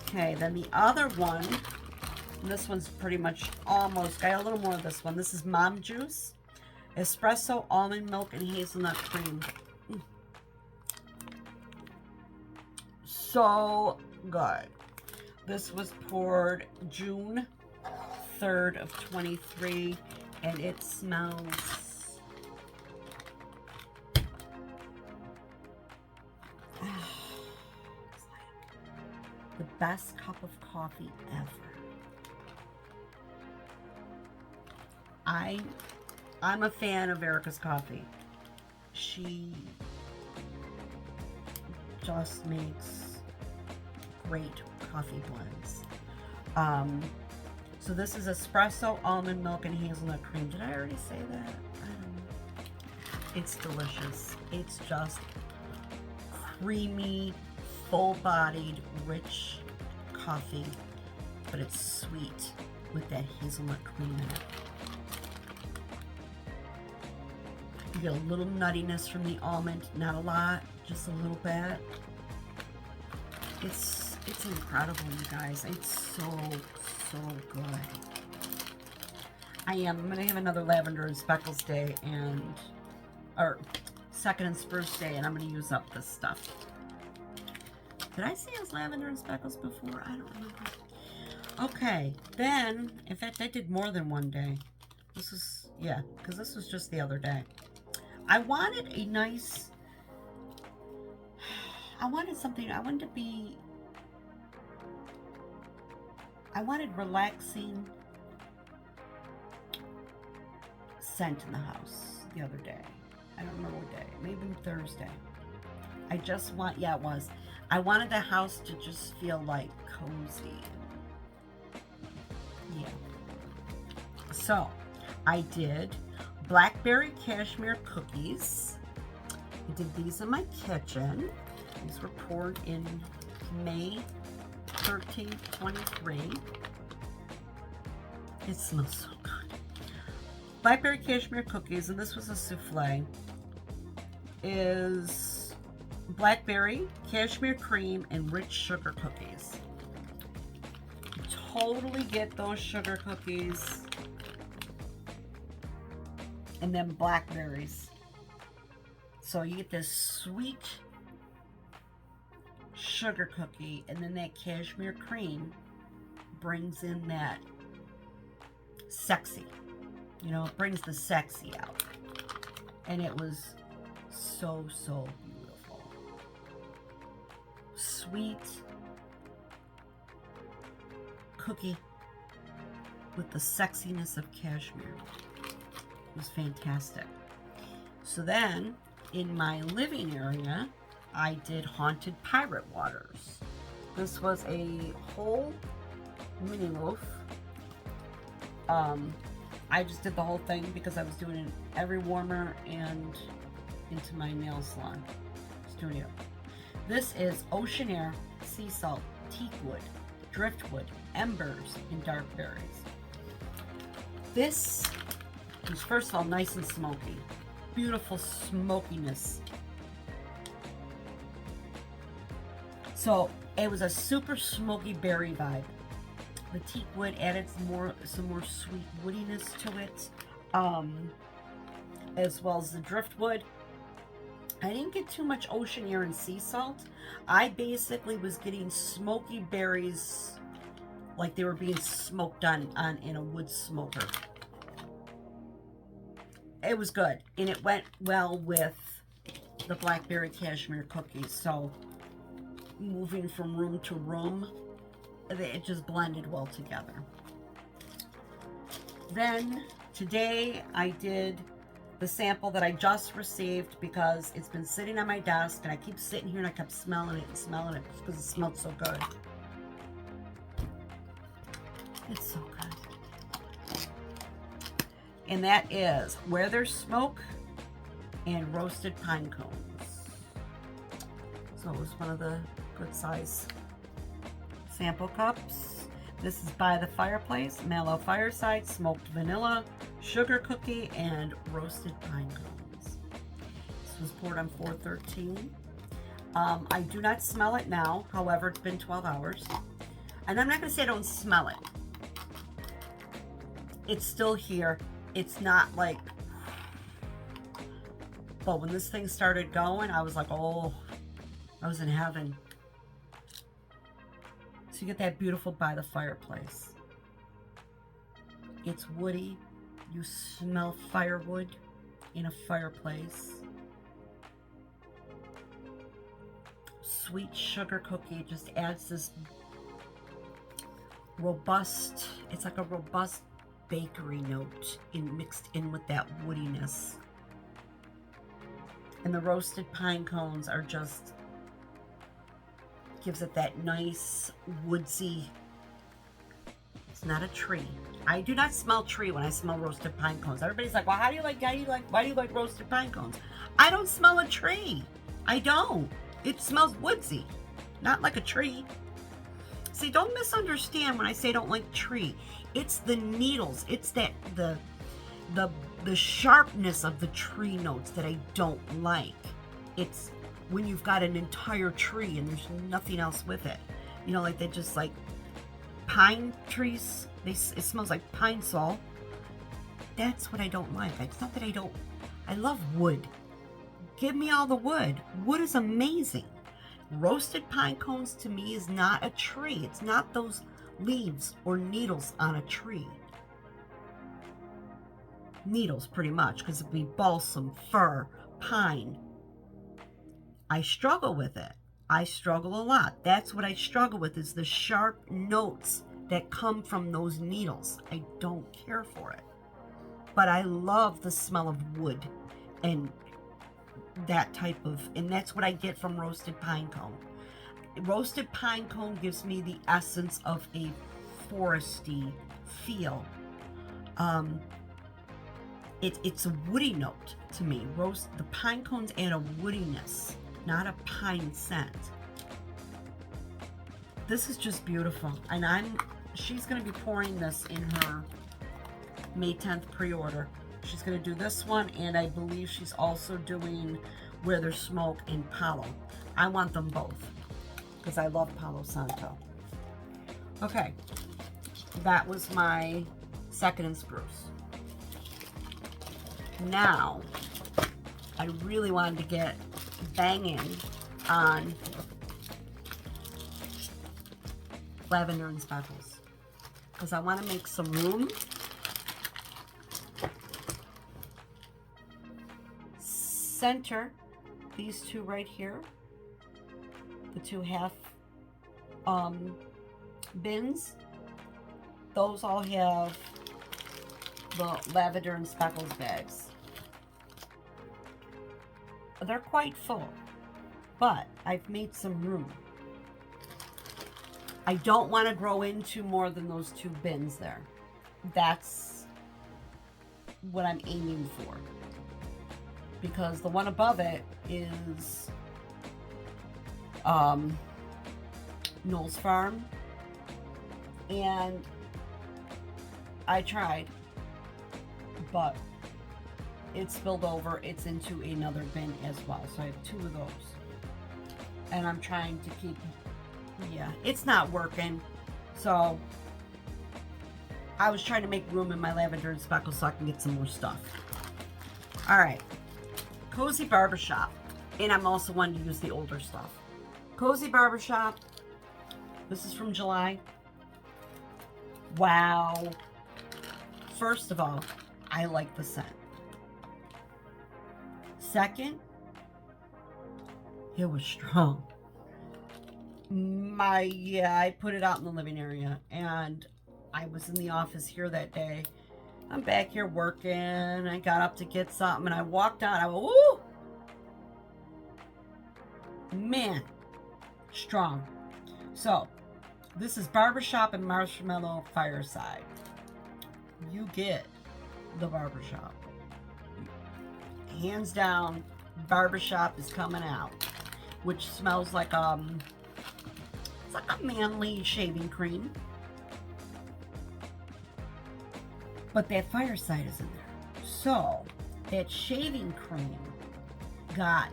Speaker 1: Okay, then the other one, and this one's pretty much almost, got a little more of this one. This is Mom Juice, Espresso, Almond Milk, and Hazelnut Cream. So good. This was poured June 3rd of 23, and it smells the best cup of coffee ever. I'm a fan of Erica's coffee. She just makes great coffee blends. So this is espresso, almond milk, and hazelnut cream. Did I already say that? I don't know. It's delicious. It's just creamy, full-bodied, rich coffee, but it's sweet with that hazelnut cream in it. You get a little nuttiness from the almond, not a lot, just a little bit. It's incredible, you guys. It's so good. I'm gonna have another lavender and speckles day, or second and spruce day, and I'm gonna use up this stuff. Did I say it was lavender and speckles before? I don't remember. Okay, then, in fact, I did more than one day. This is, yeah, because this was just the other day. I wanted a nice, I wanted something, I wanted relaxing scent in the house the other day. I don't remember what day, maybe Thursday. I just want, yeah, it was. I wanted the house to just feel like cozy. Yeah. So, I did Blackberry Cashmere cookies. I did these in my kitchen. These were poured in May 13th, 23. It smells so good. Blackberry Cashmere cookies, and this was a souffle, is blackberry, cashmere cream, and rich sugar cookies. Totally get those sugar cookies and then blackberries. So you get this sweet sugar cookie, and then that cashmere cream brings in that sexy. You know, it brings the sexy out. And it was so, so beautiful. Sweet cookie with the sexiness of cashmere. It was fantastic. So then, in my living area, I did Haunted Pirate Waters. This was a whole mini loaf. I just did the whole thing because I was doing it every warmer and into my nail salon studio. This is ocean air, sea salt, teak wood, driftwood, embers, and dark berries. This is, first of all, nice and smoky. Beautiful smokiness. So it was a super smoky berry vibe. The teak wood added some more sweet woodiness to it, as well as the driftwood. I didn't get too much ocean air and sea salt. I basically was getting smoky berries like they were being smoked on in a wood smoker. It was good, and it went well with the blackberry cashmere cookies. So moving from room to room, it just blended well together. Then today I did the sample that I just received because it's been sitting on my desk, and I keep sitting here and I kept smelling it because it smelled so good. It's so good. And that is Where There's Smoke and Roasted Pine Cones. So it was one of the good size sample cups. This is By the Fireplace, Mallow Fireside, Smoked Vanilla, Sugar Cookie, and Roasted Pine Cones. This was poured on 413. I do not smell it now. However, it's been 12 hours. And I'm not going to say I don't smell it. It's still here. It's not like... But when this thing started going, I was like, oh, I was in heaven. So you get that beautiful By the Fireplace. It's woody. You smell firewood in a fireplace. Sweet sugar cookie just adds this robust, it's like a robust bakery note mixed in with that woodiness. And the roasted pine cones are just, gives it that nice woodsy. It's not a tree. I do not smell tree when I smell roasted pine cones. Everybody's like, well, why do you like roasted pine cones? I don't smell a tree. I don't. It smells woodsy, not like a tree. See, don't misunderstand when I say I don't like tree. It's the needles. It's that the sharpness of the tree notes that I don't like. It's when you've got an entire tree and there's nothing else with it. You know, like they just like pine trees. It smells like pine sol. That's what I don't like. It's not that I don't. I love wood. Give me all the wood. Wood is amazing. Roasted pine cones to me is not a tree. It's not those leaves or needles on a tree. Needles, pretty much, because it'd be balsam, fir, pine. I struggle with it. I struggle a lot. That's what I struggle with, is the sharp notes that come from those needles. I don't care for it. But I love the smell of wood and that type of, and that's what I get from roasted pine cone. Roasted pine cone gives me the essence of a foresty feel. It's a woody note to me. The pine cones add a woodiness, not a pine scent. This is just beautiful, and she's going to be pouring this in her May 10th pre-order. She's going to do this one, and I believe she's also doing Where There's Smoke and Palo. I want them both because I love Palo Santo. Okay, that was my second and spruce. Now, I really wanted to get banging on lavender and speckles because I want to make some room. Center these two right here, the two half bins. Those all have the lavender and speckles bags. They're quite full, but I've made some room. I don't want to grow into more than those two bins there. That's what I'm aiming for. Because the one above it is Knoll's Farm. And I tried, but it spilled over. It's into another bin as well. So I have two of those. And I'm trying to keep, yeah, it's not working. So I was trying to make room in my lavender and speckles so I can get some more stuff. All right. Cozy Barbershop. And I'm also wanting to use the older stuff. Cozy Barbershop. This is from July. Wow. First of all, I like the scent. Second, it was strong. I put it out in the living area, and I was in the office here that day. I'm back here working. I got up to get something, and I walked out. I went, ooh! Man, strong. So, this is Barbershop and Marshmallow Fireside. You get the Barbershop. Hands down, Barbershop is coming out, which smells like it's like a manly shaving cream. But that Fireside is in there. So, that shaving cream got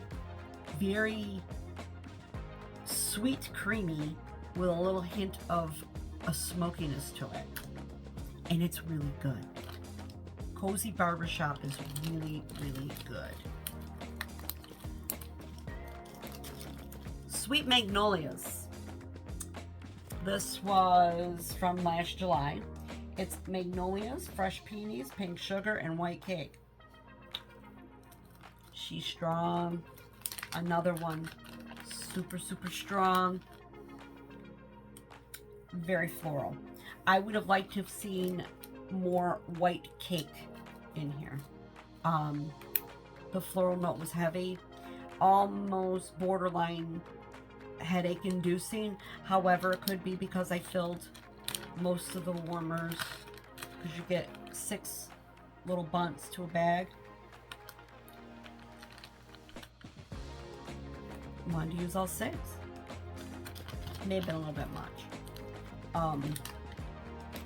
Speaker 1: very sweet, creamy, with a little hint of a smokiness to it. And it's really good. Cozy Barbershop is really, really good. Sweet Magnolias. This was from last July. It's magnolias, fresh peonies, pink sugar, and white cake. She's strong. Another one. Super, super strong. Very floral. I would have liked to have seen more white cake in here. The floral note was heavy, almost borderline headache inducing. However, it could be because I filled most of the warmers, because you get 6 little bunts to a bag. Wanted to use all 6. May have been a little bit much.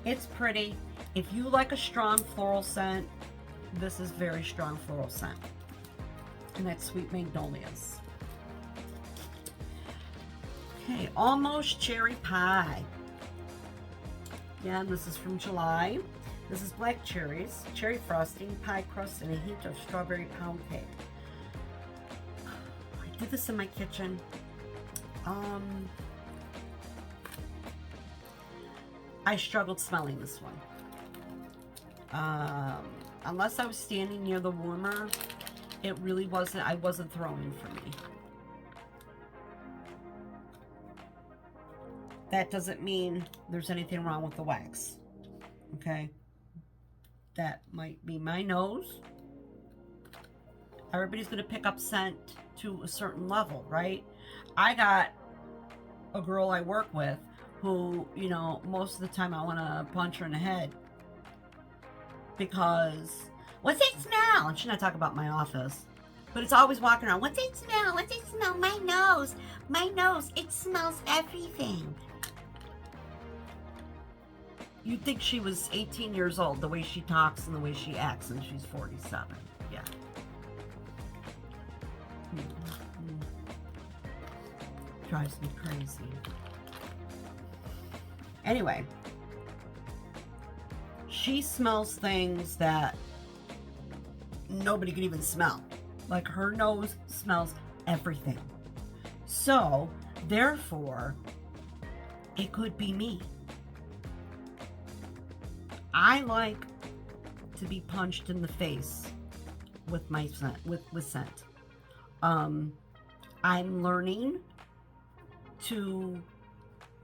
Speaker 1: It's pretty. If you like a strong floral scent, this is very strong floral scent. And that's Sweet Magnolias. Okay, Almost Cherry Pie. Again, this is from July. This is black cherries, cherry frosting, pie crust, and a hint of strawberry pound cake. I did this in my kitchen. I struggled smelling this one. Unless I was standing near the warmer, it really wasn't, I wasn't throwing for me. That doesn't mean there's anything wrong with the wax, okay? That might be my nose. Everybody's going to pick up scent to a certain level, right? I got a girl I work with who, you know, most of the time I want to punch her in the head because, what's it smell? And she's not talking about my office, but it's always walking around, what's it smell? What's it smell? My nose, it smells everything. You'd think she was 18 years old, the way she talks and the way she acts, and she's 47. Yeah. Drives me crazy. Anyway, she smells things that nobody could even smell. Like, her nose smells everything. So, therefore, it could be me. I like to be punched in the face with my scent, with scent. I'm learning to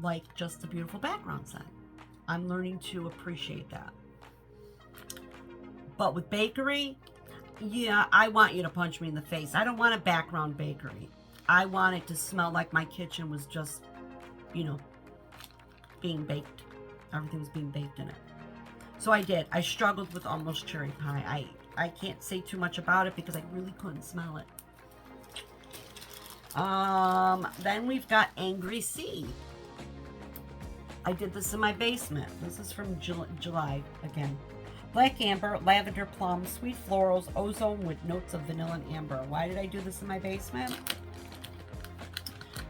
Speaker 1: like just a beautiful background scent. I'm learning to appreciate that. But with bakery, yeah, I want you to punch me in the face. I don't want a background bakery. I want it to smell like my kitchen was just, you know, being baked. Everything was being baked in it. So I did. I struggled with almost cherry pie. I can't say too much about it because I really couldn't smell it. Then we've got Angry Sea. I did this in my basement. This is from July again. Black amber, lavender, plum, sweet florals, ozone with notes of vanilla and amber. Why did I do this in my basement?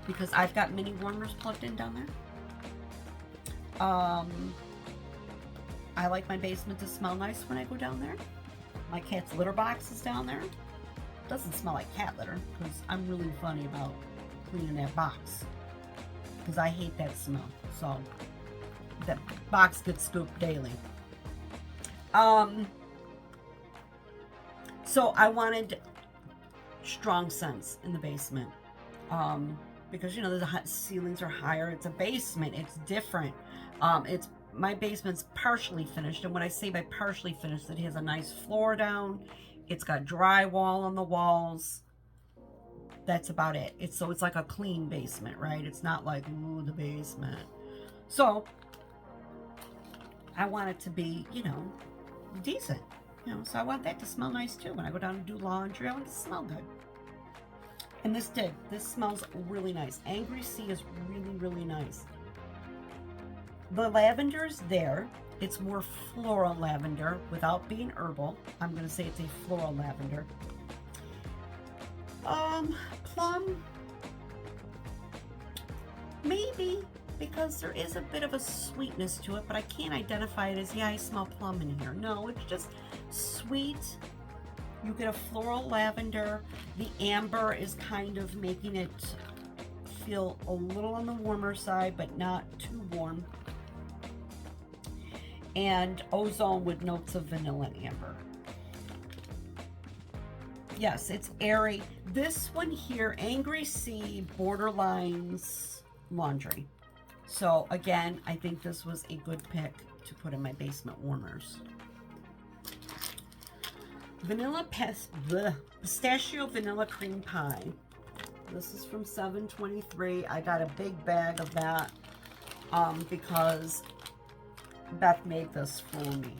Speaker 1: Because I've got mini warmers plugged in down there. I like my basement to smell nice when I go down there. My cat's litter box is down there. Doesn't smell like cat litter because I'm really funny about cleaning that box because I hate that smell. So that box gets scooped daily. So I wanted strong scents in the basement because, you know, the ceilings are higher. It's a basement. It's different. My basement's partially finished, and when I say by partially finished, it has a nice floor down. It's got drywall on the walls. That's about it. It's like a clean basement, right? It's not like, ooh, the basement. So I want it to be, you know, decent. You know, so I want that to smell nice too. When I go down and do laundry, I want it to smell good. And this did. This smells really nice. Angry Sea is really, really nice. The lavender's there. It's more floral lavender without being herbal. I'm going to say it's a floral lavender. Plum, maybe, because there is a bit of a sweetness to it, but I can't identify it as, yeah, I smell plum in here. No, it's just sweet. You get a floral lavender. The amber is kind of making it feel a little on the warmer side, but not too warm. And ozone with notes of vanilla and amber. Yes, it's airy. This one here, Angry Sea, Borderlines Laundry. So again, I think this was a good pick to put in my basement warmers. Pistachio Vanilla Cream Pie. This is from 723. I got a big bag of that because Beth made this for me.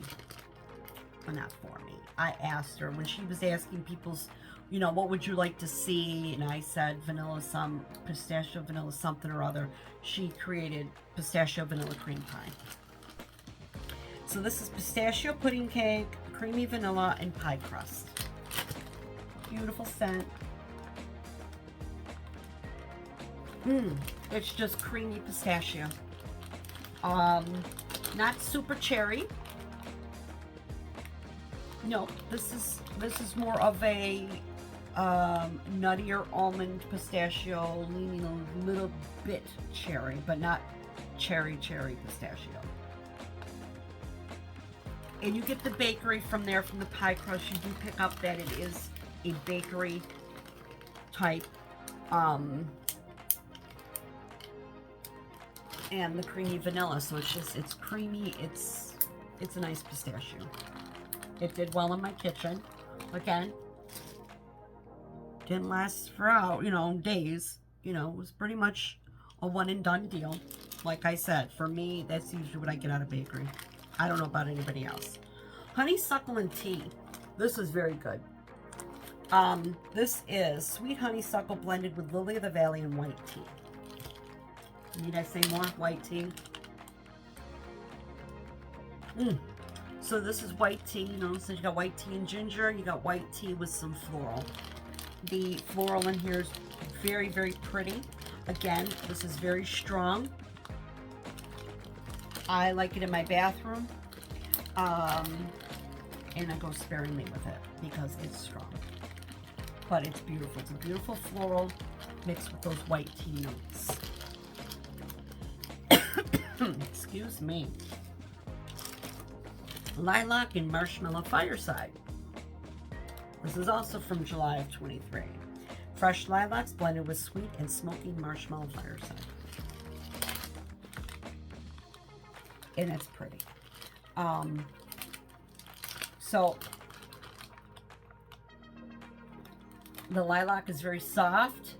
Speaker 1: Well, not for me. I asked her when she was asking people's, you know, what would you like to see? And I said pistachio vanilla something or other. She created pistachio vanilla cream pie. So this is pistachio pudding cake, creamy vanilla, and pie crust. Beautiful scent. It's just creamy pistachio. Not super cherry. No, this is more of a nuttier almond pistachio, leaning a little bit cherry, but not cherry pistachio. And you get the bakery from there, from the pie crust. You do pick up that it is a bakery type. And the creamy vanilla. So it's creamy. It's a nice pistachio. It did well in my kitchen. Again, didn't last for days. It was pretty much a one and done deal. Like I said, for me, that's usually what I get out of bakery. I don't know about anybody else. Honeysuckle and tea. This is very good. This is sweet honeysuckle blended with lily of the valley and white tea. Need I say more? White tea. So this is white tea. So you got white tea and ginger. You got white tea with some floral. The floral in here is very, very pretty. Again, this is very strong. I like it in my bathroom. And I go sparingly with it because it's strong. But it's beautiful. It's a beautiful floral mixed with those white tea notes. Excuse me. Lilac and Marshmallow Fireside. This is also from July of 23. Fresh lilacs blended with sweet and smoky marshmallow fireside. And it's pretty. So the lilac is very soft,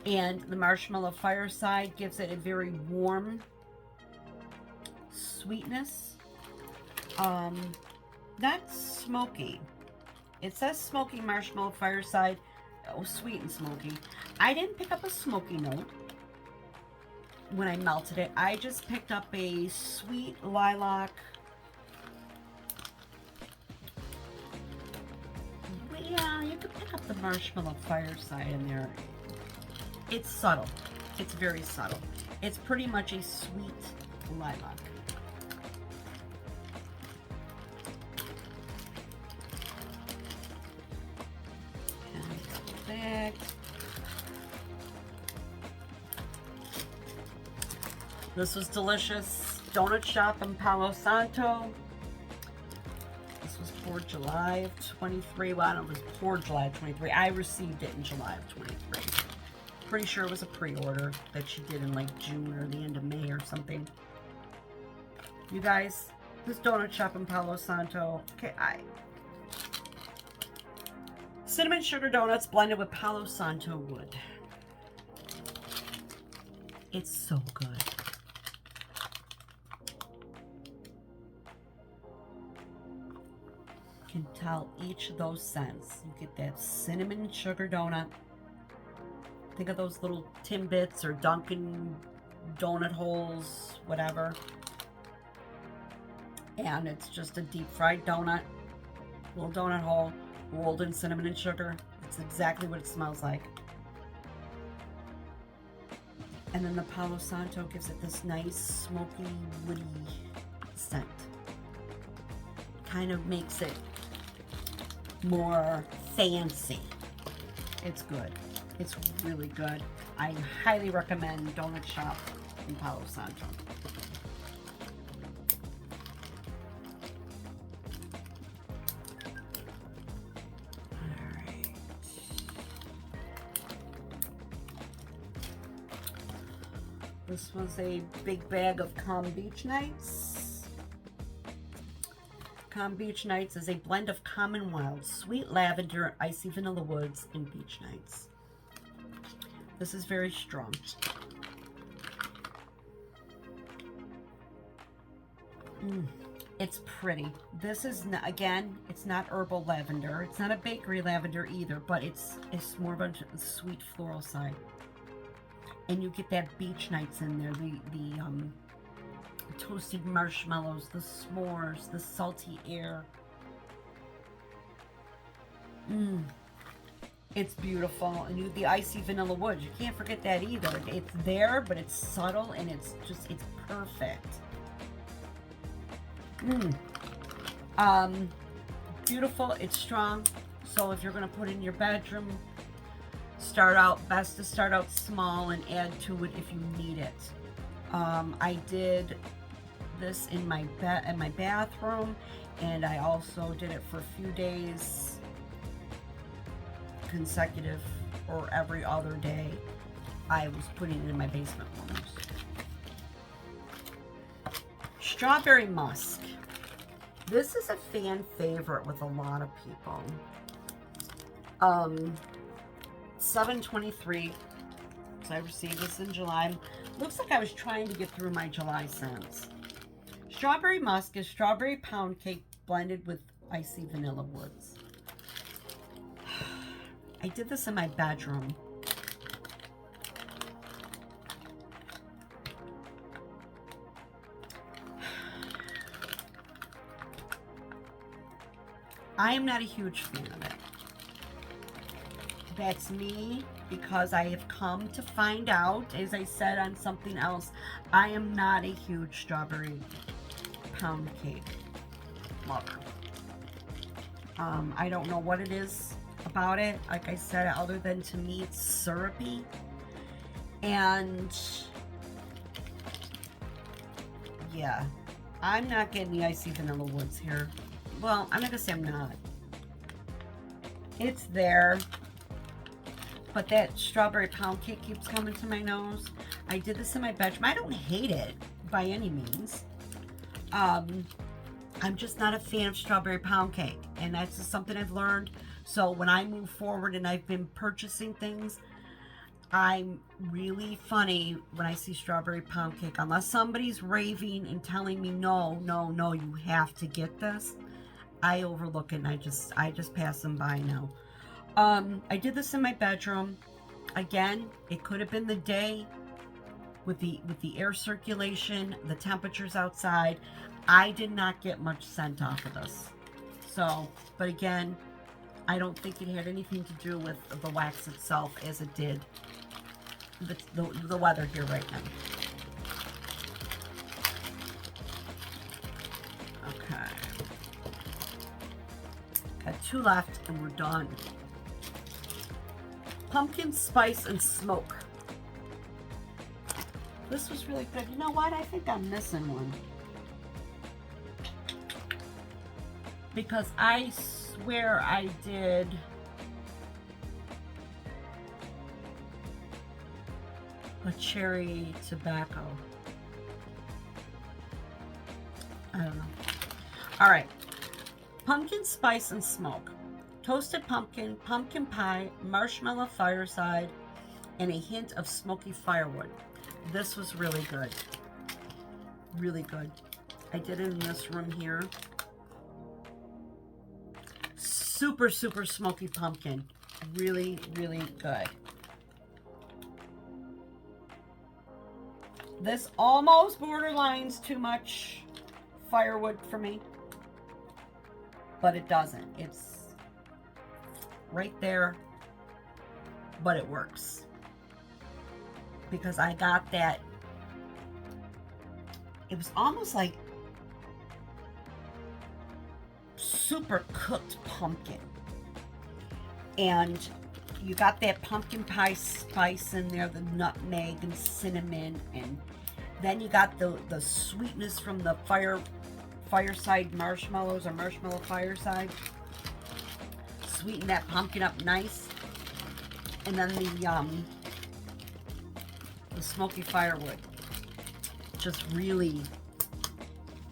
Speaker 1: and the marshmallow fireside gives it a very warm sweetness. Not smoky. It says smoky marshmallow fireside. Oh, sweet and smoky. I didn't pick up a smoky note when I melted it. I just picked up a sweet lilac. Yeah, you could pick up the marshmallow fireside in there. It's subtle. It's very subtle. It's pretty much a sweet lilac. This was delicious. Donut shop in Palo Santo. This was for July of 23. Well, I don't know if it was for July of 23. I received it in July of 23. Pretty sure it was a pre-order that she did in like June or the end of May or something. You guys, this donut shop in Palo Santo. Okay, cinnamon sugar donuts blended with Palo Santo wood. It's so good. You can tell each of those scents. You get that cinnamon and sugar donut. Think of those little Timbits or Dunkin' donut holes, whatever. And it's just a deep fried donut. Little donut hole rolled in cinnamon and sugar. It's exactly what it smells like. And then the Palo Santo gives it this nice, smoky, woody scent. Kind of makes it more fancy. It's good. It's really good. I highly recommend Donut Shop in Palo Santo. This was a big bag of Calm Beach Nights. Calm Beach Nights is a blend of common wild, sweet lavender, icy vanilla woods, and beach nights. This is very strong. It's pretty. This is, not, again, it's not herbal lavender. It's not a bakery lavender either, but it's more of a sweet floral side. And you get that beach nights in there, the toasted marshmallows, the s'mores, the salty air. It's beautiful. And the icy vanilla wood, you can't forget that either. It's there, but it's subtle and it's perfect. Beautiful. It's strong. So if you're going to put it in your bedroom, best to start out small and add to it if you need it. I did this in my bathroom, and I also did it for a few days consecutive, or every other day. I was putting it in my basement rooms. Strawberry musk. This is a fan favorite with a lot of people. $7.23. So I received this in July. Looks like I was trying to get through my July scents. Strawberry musk is strawberry pound cake blended with icy vanilla woods. I did this in my bedroom. I am not a huge fan of it. That's me, because I have come to find out, as I said on something else, I am not a huge strawberry pound cake lover. I don't know what it is about it. Like I said, other than to me it's syrupy. And yeah, I'm not getting the icy vanilla woods here. Well, I'm not gonna say I'm not. It's there. But that strawberry pound cake keeps coming to my nose. I did this in my bedroom. I don't hate it by any means. I'm just not a fan of strawberry pound cake. And that's just something I've learned. So when I move forward and I've been purchasing things, I'm really funny when I see strawberry pound cake. Unless somebody's raving and telling me, no, no, no, you have to get this, I overlook it and I just pass them by now. I did this in my bedroom. Again, it could have been the day with the air circulation, the temperatures outside. I did not get much scent off of this. So, but again, I don't think it had anything to do with the wax itself as it did the weather here right now. Okay. Got 2 left and we're done. Pumpkin spice and smoke. This was really good. You know what? I think I'm missing one. Because I swear I did a cherry tobacco. I don't know. All right. Pumpkin spice and smoke. Toasted pumpkin, pumpkin pie, marshmallow fireside, and a hint of smoky firewood. This was really good. Really good. I did it in this room here. Super, super smoky pumpkin. Really, really good. This almost borderlines too much firewood for me. But it doesn't. It's right there, but it works because I got that. It was almost like super cooked pumpkin, and you got that pumpkin pie spice in there, the nutmeg and cinnamon, and then you got the sweetness from the fireside marshmallows, or marshmallow fireside. Sweeten that pumpkin up nice, and then the smoky firewood just really,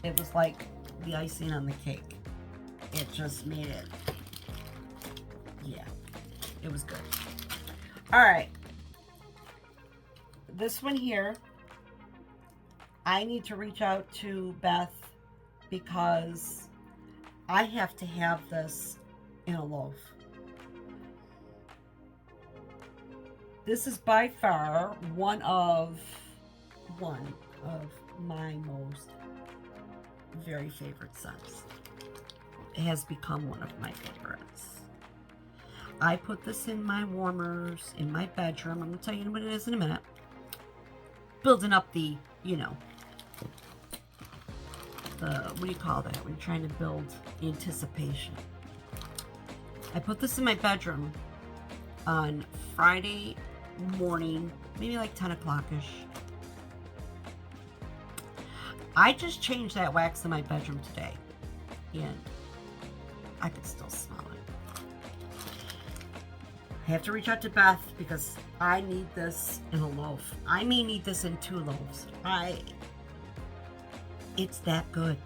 Speaker 1: it was like the icing on the cake. It just made it, yeah, it was good. All right, this one here, I need to reach out to Beth because I have to have this in a loaf. This is by far one of my most very favorite scents. It has become one of my favorites. I put this in my warmers in my bedroom. I'm gonna tell you what it is in a minute. Building up the, you know, the, what do you call that when you're trying to build anticipation? I put this in my bedroom on Friday morning, maybe like 10 o'clock-ish. I just changed that wax in my bedroom today, and I can still smell it. I have to reach out to Beth because I need this in a loaf. I may need this in 2 loaves. It's that good.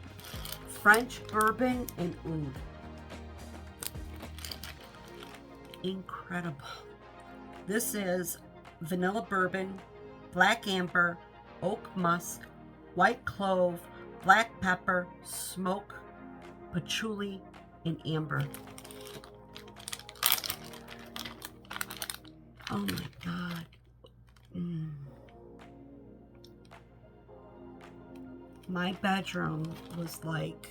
Speaker 1: French bourbon and oud. Incredible. This is vanilla bourbon, black amber, oak musk, white clove, black pepper, smoke, patchouli, and amber. Oh my God. My bedroom was like,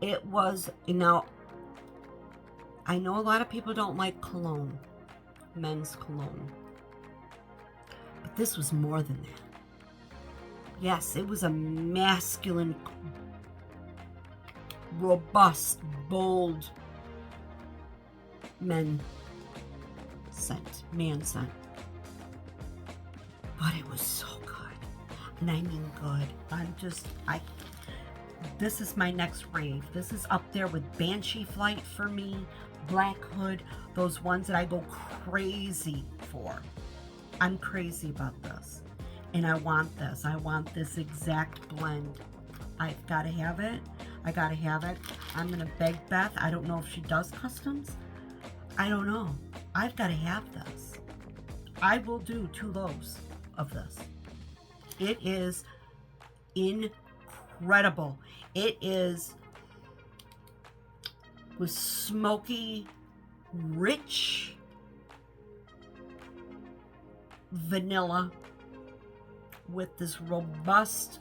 Speaker 1: it was, you know, I know a lot of people don't like cologne, men's cologne, but this was more than that. Yes, it was a masculine, robust, bold man scent. But it was so good. And I mean good. This is my next rave. This is up there with Banshee Flight for me, Black Hood, those ones that I go crazy for. I'm crazy about this. And I want this. I want this exact blend. I've got to have it. I got to have it. I'm going to beg Beth. I don't know if she does customs. I don't know. I've got to have this. I will do 2 loaves of this. It is incredible. It is with smoky, rich vanilla with this robust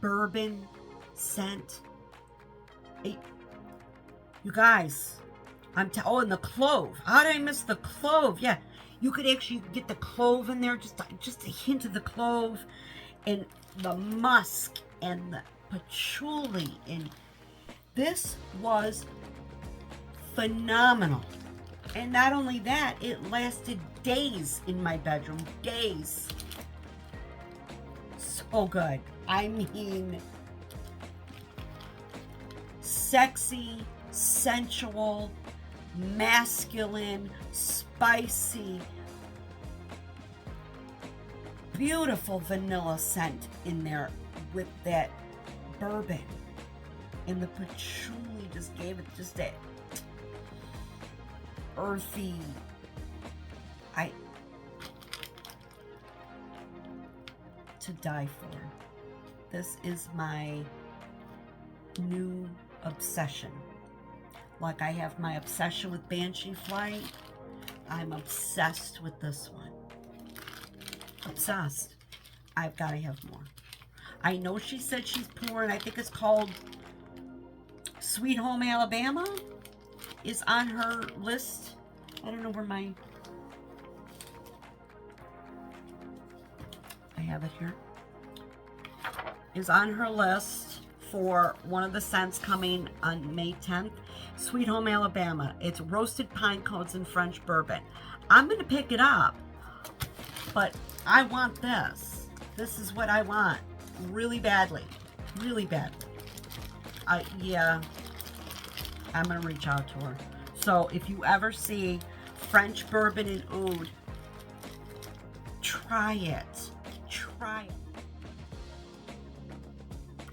Speaker 1: bourbon scent. You guys, oh, and the clove. How did I miss the clove? Yeah, you could actually get the clove in there, just a hint of the clove, and the musk and the patchouli. And this was phenomenal. And not only that, it lasted days in my bedroom. Days. So good. I mean, sexy, sensual, masculine, spicy, beautiful vanilla scent in there with that bourbon. And the patchouli just gave it just that earthy, to die for. This is my new obsession. Like I have my obsession with Banshee Flight, I'm obsessed with this one. Obsessed. I've got to have more. I know she said she's pouring, I think it's called Sweet Home Alabama is on her list. I don't know where I have it here. Is on her list for one of the scents coming on May 10th. Sweet Home Alabama. It's roasted pine cones and French bourbon. I'm going to pick it up, but I want this. This is what I want really badly. Really badly. Yeah, I'm going to reach out to her. So if you ever see French bourbon and oud, try it. Try it.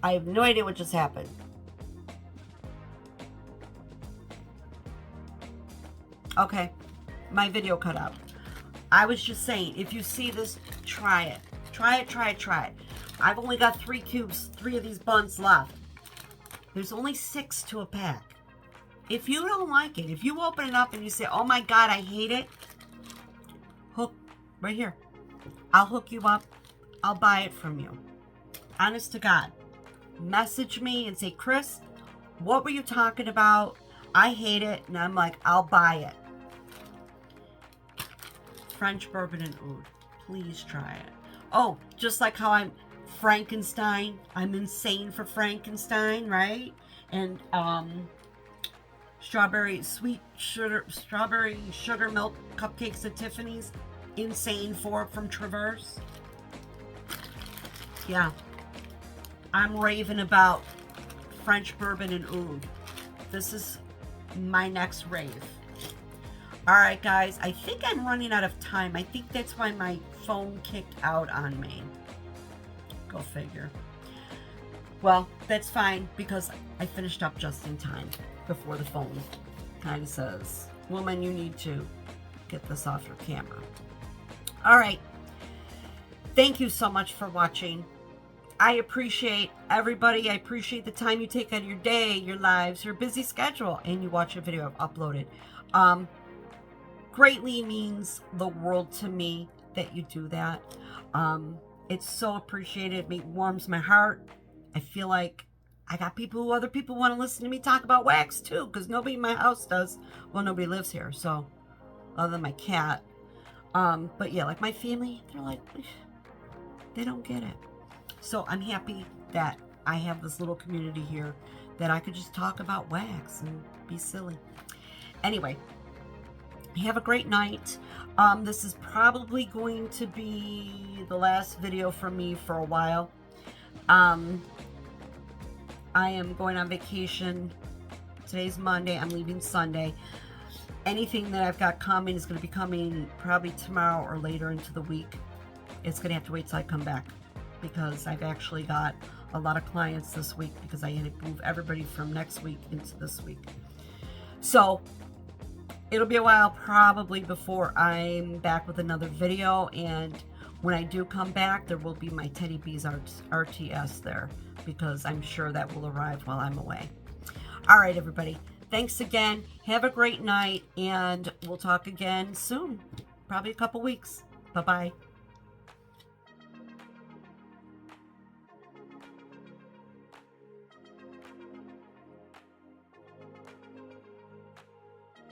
Speaker 1: I have no idea what just happened. Okay, my video cut out. I was just saying, if you see this, try it. Try it, try it, try it. I've only got 3 cubes, 3 of these buns left. There's only 6 to a pack. If you don't like it, if you open it up and you say, oh my God, I hate it, hook, right here. I'll hook you up. I'll buy it from you. Honest to God. Message me and say, Chris, what were you talking about? I hate it. And I'm like, I'll buy it. French bourbon and oud. Please try it. Oh, just like how I'm Frankenstein. I'm insane for Frankenstein, right? And strawberry sugar milk cupcakes at Tiffany's. Insane for from Traverse. Yeah, I'm raving about French bourbon and oud. This is my next rave. All right, guys, I think I'm running out of time. I think that's why my phone kicked out on me. Go figure. Well, that's fine because I finished up just in time before the phone kind of says, woman, you need to get this off your camera. All right. Thank you so much for watching. I appreciate everybody. I appreciate the time you take out of your day, your lives, your busy schedule, and you watch a video I've uploaded. Greatly means the world to me that you do that. It's so appreciated. It warms my heart. I feel like I got people, other people want to listen to me talk about wax too, because nobody in my house does. Well, nobody lives here, so other than my cat. But yeah, like my family, they're like, they don't get it. So I'm happy that I have this little community here that I could just talk about wax and be silly. Anyway, have a great night. This is probably going to be the last video from me for a while. I am going on vacation. Today's Monday. I'm leaving Sunday. Anything that I've got coming is going to be coming probably tomorrow or later into the week. It's going to have to wait till I come back because I've actually got a lot of clients this week because I had to move everybody from next week into this week. So it'll be a while probably before I'm back with another video, and when I do come back, there will be my Teddy Bees RTS there because I'm sure that will arrive while I'm away. All right, everybody. Thanks again. Have a great night, and we'll talk again soon. Probably a couple weeks. Bye-bye.